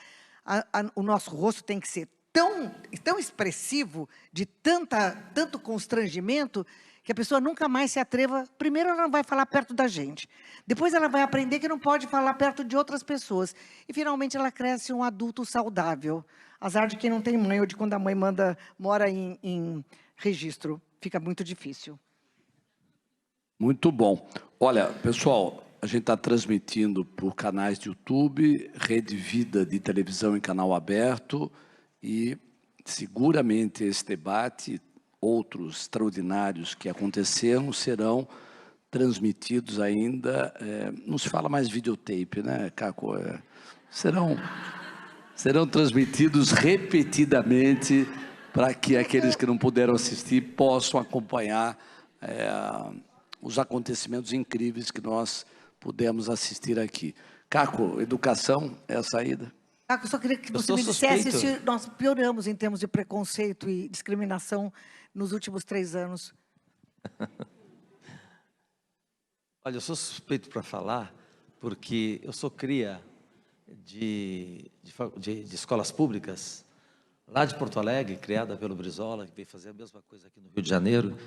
Speaker 6: O nosso rosto tem que ser tão expressivo, de tanto constrangimento, que a pessoa nunca mais se atreva. Primeiro, ela não vai falar perto da gente. Depois, ela vai aprender que não pode falar perto de outras pessoas. E, finalmente, ela cresce um adulto saudável. Azar de quem não tem mãe, ou de quando a mãe mora em registro. Fica muito difícil.
Speaker 2: Muito bom. Olha, pessoal, a gente está transmitindo por canais de YouTube, Rede Vida de televisão em canal aberto, e seguramente esse debate, outros extraordinários que aconteceram, serão transmitidos ainda, não se fala mais videotape, né, Caco? Serão transmitidos repetidamente, para que aqueles que não puderam assistir possam acompanhar os acontecimentos incríveis que nós pudemos assistir aqui. Caco, educação é a saída?
Speaker 6: Caco, eu só queria que você me dissesse se nós pioramos em termos de preconceito e discriminação nos últimos 3 anos.
Speaker 3: Olha, eu sou suspeito para falar, porque eu sou cria de escolas públicas, lá de Porto Alegre, criada pelo Brizola, que veio fazer a mesma coisa aqui no Rio de Janeiro.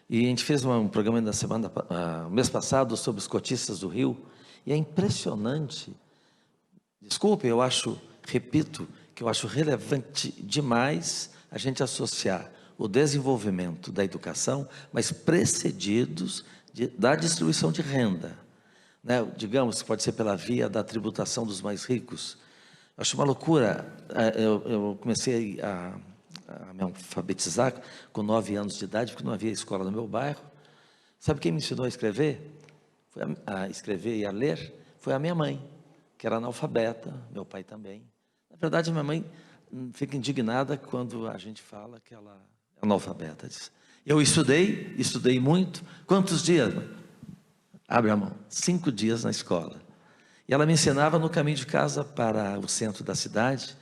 Speaker 3: E a gente fez um programa mês passado sobre os cotistas do Rio, e é impressionante. Desculpe, repito, que eu acho relevante demais a gente associar o desenvolvimento da educação, mas precedidos da distribuição de renda. Né? Digamos que pode ser pela via da tributação dos mais ricos. Eu acho uma loucura. Eu comecei a me alfabetizar com 9 anos de idade, porque não havia escola no meu bairro. Sabe quem me ensinou a escrever? A escrever e a ler? Foi a minha mãe, que era analfabeta, meu pai também. Na verdade, minha mãe fica indignada quando a gente fala que ela é analfabeta. Diz, eu estudei muito. Quantos dias, mãe? Abre a mão. 5 dias na escola. E ela me ensinava no caminho de casa para o centro da cidade,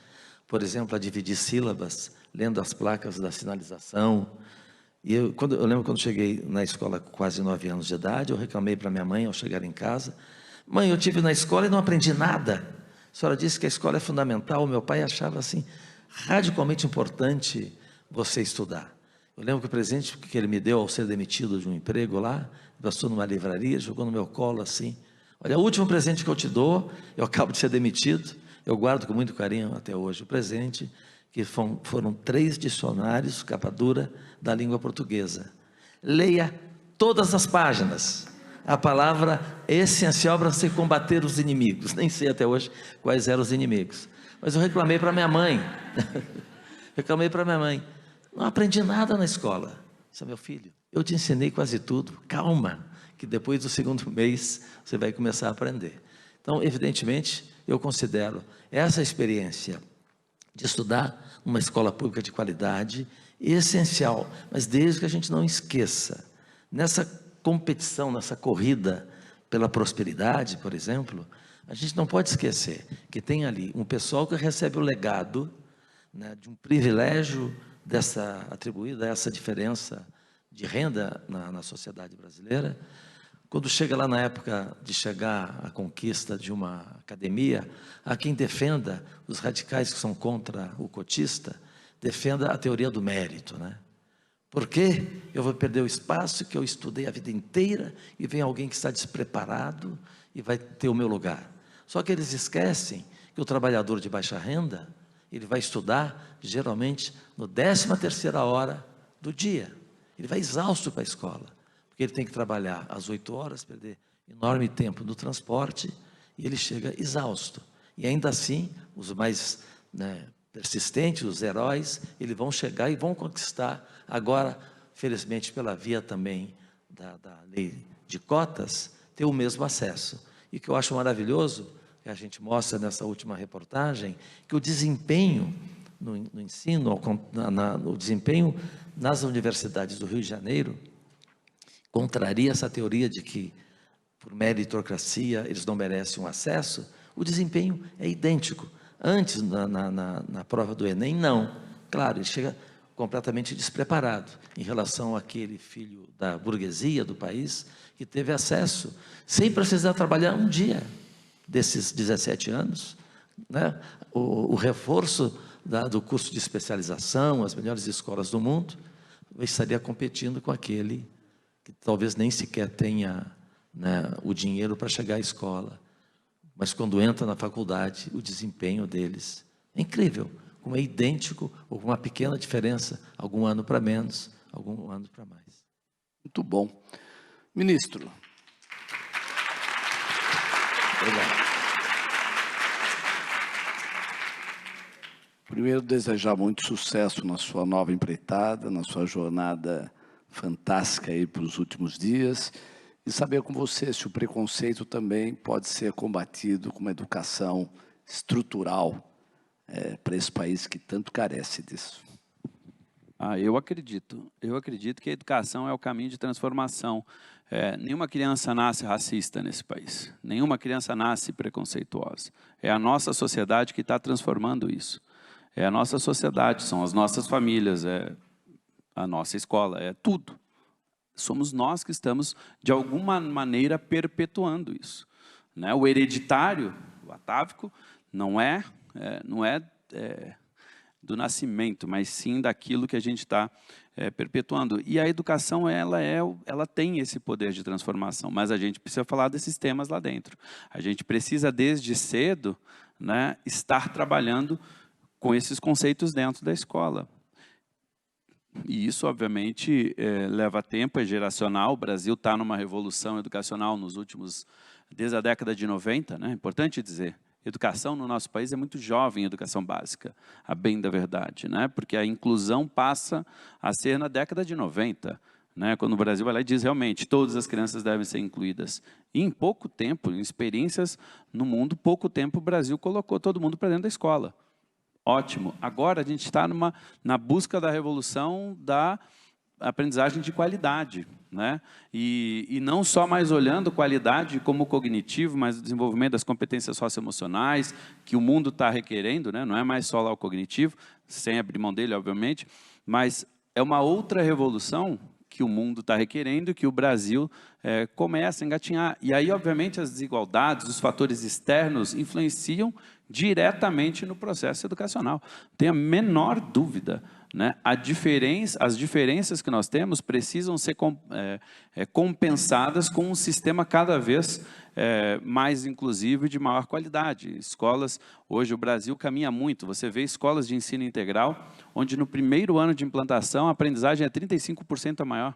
Speaker 3: por exemplo, a dividir sílabas, lendo as placas da sinalização. E eu lembro quando cheguei na escola com quase 9 anos de idade, eu reclamei para minha mãe ao chegar em casa, mãe, eu estive na escola e não aprendi nada. A senhora disse que a escola é fundamental, meu pai achava assim, radicalmente importante você estudar. Eu lembro que o presente que ele me deu ao ser demitido de um emprego lá, passou numa livraria, jogou no meu colo assim, olha, o último presente que eu te dou, eu acabo de ser demitido, eu guardo com muito carinho até hoje o presente, que foram 3 dicionários, capa dura, da língua portuguesa. Leia todas as páginas, a palavra essencial para você combater os inimigos. Nem sei até hoje quais eram os inimigos. Mas eu reclamei para minha mãe. Reclamei para minha mãe. Não aprendi nada na escola. Disse, meu filho, eu te ensinei quase tudo. Calma, que depois do segundo mês você vai começar a aprender. Então, evidentemente, eu considero essa experiência de estudar numa escola pública de qualidade essencial, mas desde que a gente não esqueça, nessa competição, nessa corrida pela prosperidade, por exemplo, a gente não pode esquecer que tem ali um pessoal que recebe o legado, né, de um privilégio atribuído a essa diferença de renda na sociedade brasileira. Quando chega lá na época de chegar à conquista de uma academia, há quem defenda, os radicais que são contra o cotista, defenda a teoria do mérito, né? Por que eu vou perder o espaço que eu estudei a vida inteira e vem alguém que está despreparado e vai ter o meu lugar? Só que eles esquecem que o trabalhador de baixa renda, ele vai estudar geralmente no 13ª hora do dia. Ele vai exausto para a escola, porque ele tem que trabalhar às 8 horas, perder enorme tempo no transporte, e ele chega exausto. E ainda assim, os mais, né, persistentes, os heróis, eles vão chegar e vão conquistar, agora, felizmente, pela via também da lei de cotas, ter o mesmo acesso. E o que eu acho maravilhoso, que a gente mostra nessa última reportagem, que o desempenho no ensino, o desempenho nas universidades do Rio de Janeiro, contraria essa teoria de que, por meritocracia, eles não merecem um acesso. O desempenho é idêntico. Antes, na prova do Enem, não. Claro, ele chega completamente despreparado em relação àquele filho da burguesia do país que teve acesso, sem precisar trabalhar um dia desses 17 anos, né? O reforço do curso de especialização, as melhores escolas do mundo, estaria competindo com aquele que talvez nem sequer tenha, né, o dinheiro para chegar à escola, mas quando entra na faculdade, o desempenho deles é incrível, como é idêntico, ou com uma pequena diferença, algum ano para menos, algum ano para mais.
Speaker 2: Muito bom. Ministro.
Speaker 3: Obrigado.
Speaker 2: Primeiro, desejar muito sucesso na sua nova empreitada, na sua jornada fantástica aí para os últimos dias, e saber com você se o preconceito também pode ser combatido com uma educação estrutural para esse país que tanto carece disso.
Speaker 7: Eu acredito que a educação é o caminho de transformação. Nenhuma criança nasce racista nesse país, nenhuma criança nasce preconceituosa. É a nossa sociedade que está transformando isso. É a nossa sociedade, são as nossas famílias, é a nossa escola, é tudo. Somos nós que estamos, de alguma maneira, perpetuando isso, né? O hereditário, o atávico, não é do nascimento, mas sim daquilo que a gente está perpetuando. E a educação, ela tem esse poder de transformação, mas a gente precisa falar desses temas lá dentro. A gente precisa, desde cedo, né, estar trabalhando com esses conceitos dentro da escola. E isso, obviamente, leva tempo, é geracional. O Brasil está numa revolução educacional desde a década de 90, né? É importante dizer, educação no nosso país é muito jovem, educação básica, a bem da verdade, né? Porque a inclusão passa a ser na década de 90, né? Quando o Brasil vai lá e diz, realmente, todas as crianças devem ser incluídas. E em pouco tempo, em experiências no mundo, pouco tempo o Brasil colocou todo mundo para dentro da escola. Ótimo. Agora a gente está na busca da revolução da aprendizagem de qualidade, né? E não só mais olhando qualidade como cognitivo, mas o desenvolvimento das competências socioemocionais, que o mundo está requerendo, né? Não é mais só lá o cognitivo, sem abrir mão dele, obviamente, mas é uma outra revolução que o mundo está requerendo, que o Brasil começa a engatinhar. E aí, obviamente, as desigualdades, os fatores externos influenciam diretamente no processo educacional. Não tem a menor dúvida, né? As diferenças que nós temos precisam ser compensadas com um sistema cada vez mais inclusivo e de maior qualidade. Escolas, hoje o Brasil caminha muito, você vê escolas de ensino integral, onde no primeiro ano de implantação a aprendizagem é 35% a maior.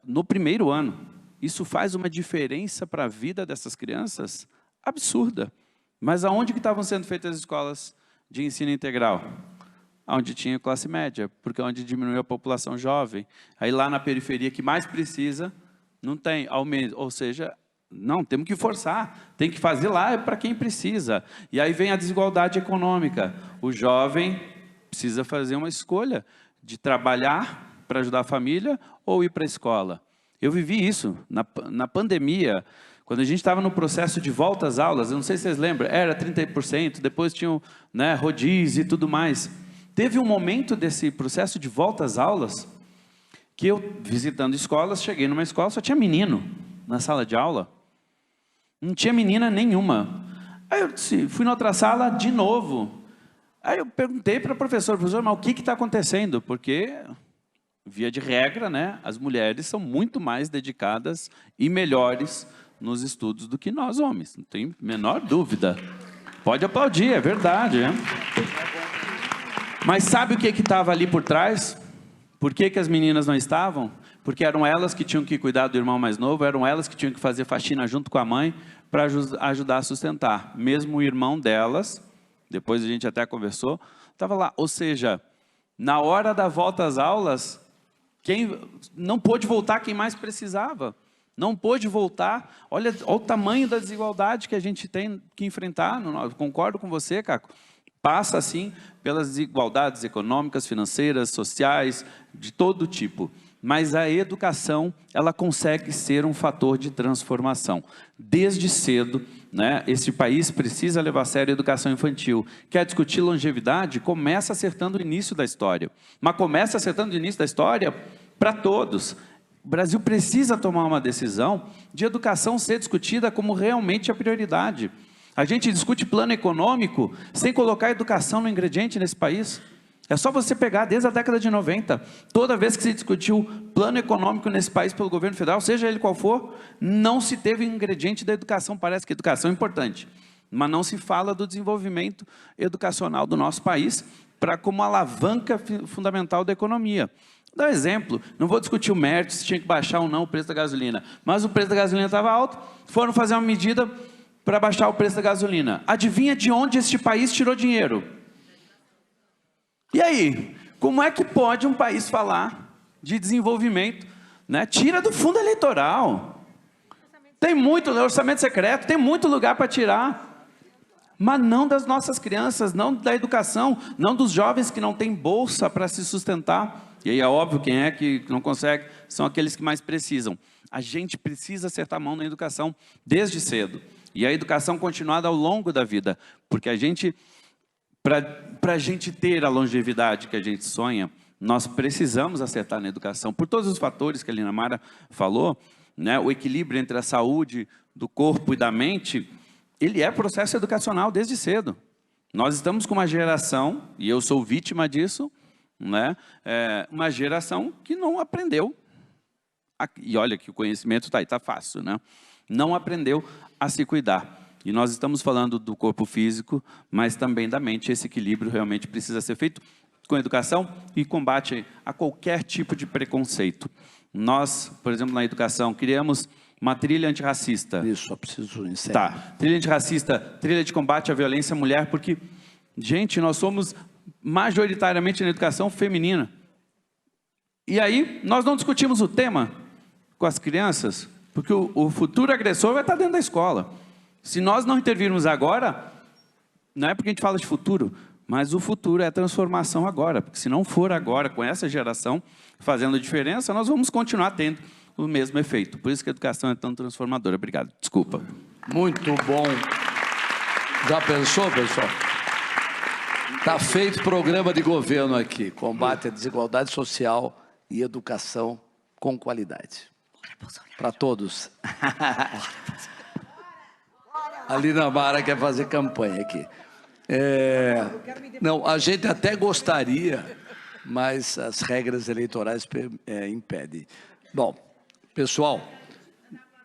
Speaker 7: No primeiro ano. isso faz uma diferença para a vida dessas crianças absurda. Mas aonde que estavam sendo feitas as escolas de ensino integral? Onde tinha classe média, porque é onde diminuiu a população jovem. Aí lá na periferia que mais precisa, não tem aumento, ou seja, não, temos que forçar, tem que fazer lá para quem precisa. E aí vem a desigualdade econômica. O jovem precisa fazer uma escolha de trabalhar para ajudar a família ou ir para a escola. Eu vivi isso na pandemia, quando a gente estava no processo de volta às aulas, eu não sei se vocês lembram, era 30%, depois tinham, né, rodízio e tudo mais. Teve um momento desse processo de volta às aulas, que eu, visitando escolas, cheguei numa escola, só tinha menino na sala de aula. Não tinha menina nenhuma. Aí eu disse, fui na outra sala de novo. Aí eu perguntei para a professora, professor, mas o que está acontecendo? Porque, via de regra, né, as mulheres são muito mais dedicadas e melhores nos estudos do que nós homens. Não tem a menor dúvida. Pode aplaudir, é verdade. Né? Mas sabe o que estava ali por trás? Por que as meninas não estavam? Porque eram elas que tinham que cuidar do irmão mais novo, eram elas que tinham que fazer faxina junto com a mãe para ajudar a sustentar. Mesmo o irmão delas, depois a gente até conversou, estava lá. Ou seja, na hora da volta às aulas, quem não pôde voltar quem mais precisava. Não pôde voltar. Olha o tamanho da desigualdade que a gente tem que enfrentar. Eu concordo com você, Caco. Passa, assim, pelas desigualdades econômicas, financeiras, sociais, de todo tipo. Mas a educação, ela consegue ser um fator de transformação. Desde cedo, né, esse país precisa levar a sério a educação infantil. Quer discutir longevidade? Começa acertando o início da história. Mas começa acertando o início da história para todos. O Brasil precisa tomar uma decisão de educação ser discutida como realmente a prioridade. A gente discute plano econômico sem colocar a educação no ingrediente nesse país. É só você pegar desde a década de 90. Toda vez que se discutiu plano econômico nesse país pelo governo federal, seja ele qual for, não se teve ingrediente da educação. Parece que a educação é importante, mas não se fala do desenvolvimento educacional do nosso país como alavanca fundamental da economia. Vou dar um exemplo, não vou discutir o mérito, se tinha que baixar ou não o preço da gasolina, mas o preço da gasolina estava alto, foram fazer uma medida para baixar o preço da gasolina. Adivinha de onde este país tirou dinheiro? E aí, como é que pode um país falar de desenvolvimento, né? Tira do fundo eleitoral. Tem muito, orçamento secreto, tem muito lugar para tirar. Mas não das nossas crianças, não da educação, não dos jovens que não têm bolsa para se sustentar. E aí é óbvio, quem é que não consegue, são aqueles que mais precisam. A gente precisa acertar a mão na educação desde cedo. E a educação continuada ao longo da vida. Porque a gente, para a gente ter a longevidade que a gente sonha, nós precisamos acertar na educação. Por todos os fatores que a Lina Mara falou, né, o equilíbrio entre a saúde do corpo e da mente, ele é processo educacional desde cedo. Nós estamos com uma geração, e eu sou vítima disso, né, uma geração que não aprendeu. E olha que o conhecimento está aí, está fácil, né? Não aprendeu a se cuidar. E nós estamos falando do corpo físico, mas também da mente. Esse equilíbrio realmente precisa ser feito com educação e combate a qualquer tipo de preconceito. Nós, por exemplo, na educação, criamos uma trilha antirracista.
Speaker 2: Isso, só preciso encerrar.
Speaker 7: Tá, trilha antirracista, trilha de combate à violência à mulher, porque, gente, nós somos majoritariamente na educação feminina. E aí, nós não discutimos o tema com as crianças, porque o futuro agressor vai estar dentro da escola. Se nós não intervirmos agora, não é porque a gente fala de futuro, mas o futuro é a transformação agora, porque se não for agora, com essa geração fazendo a diferença, nós vamos continuar tendo o mesmo efeito. Por isso que a educação é tão transformadora. Obrigado. Desculpa.
Speaker 2: Muito bom. Já pensou, pessoal? Está feito programa de governo aqui. Combate à desigualdade social e educação com qualidade. Para todos. A Lina Mara quer fazer campanha aqui. Não, a gente até gostaria, mas as regras eleitorais impedem. Bom, pessoal,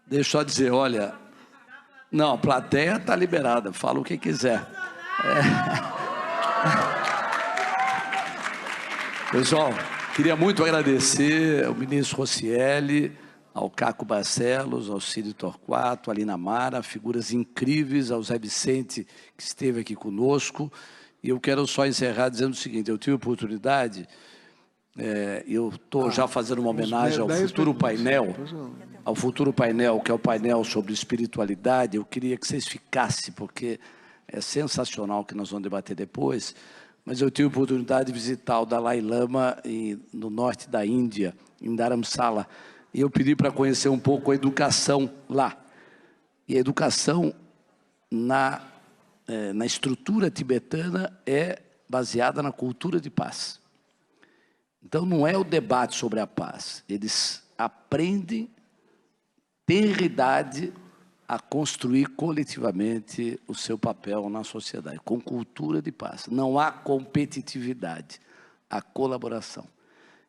Speaker 2: deixa eu só dizer, olha, não, a plateia está liberada, fala o que quiser. Pessoal, queria muito agradecer ao ministro Rocieli, ao Caco Barcelos, ao Círio Torquato, à Lina Mara, figuras incríveis, ao Zé Vicente, que esteve aqui conosco. E eu quero só encerrar dizendo o seguinte, eu tive a oportunidade, eu estou já fazendo uma homenagem ao futuro painel, que é o painel sobre espiritualidade. Eu queria que vocês ficassem, porque é sensacional o que nós vamos debater depois, mas eu tive a oportunidade de visitar o Dalai Lama no norte da Índia, em Dharamsala, e eu pedi para conhecer um pouco a educação lá. E a educação na estrutura tibetana é baseada na cultura de paz. Então, não é o debate sobre a paz. Eles aprendem, tenridade, a construir coletivamente o seu papel na sociedade, com cultura de paz. Não há competitividade, há colaboração.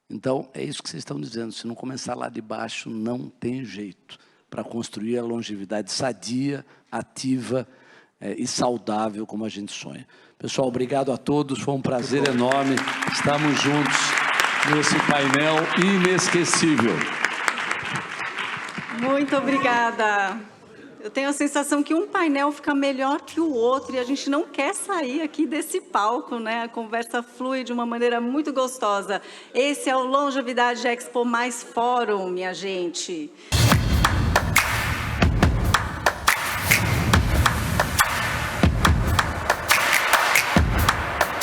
Speaker 2: Então, é isso que vocês estão dizendo. Se não começar lá de baixo, não tem jeito para construir a longevidade sadia, ativa e saudável, como a gente sonha. Pessoal, obrigado a todos. Foi um prazer enorme. Estamos juntos nesse painel inesquecível.
Speaker 1: Muito obrigada. Eu tenho a sensação que um painel fica melhor que o outro e a gente não quer sair aqui desse palco, né? A conversa flui de uma maneira muito gostosa. Esse é o Longevidade Expo mais Fórum, minha gente.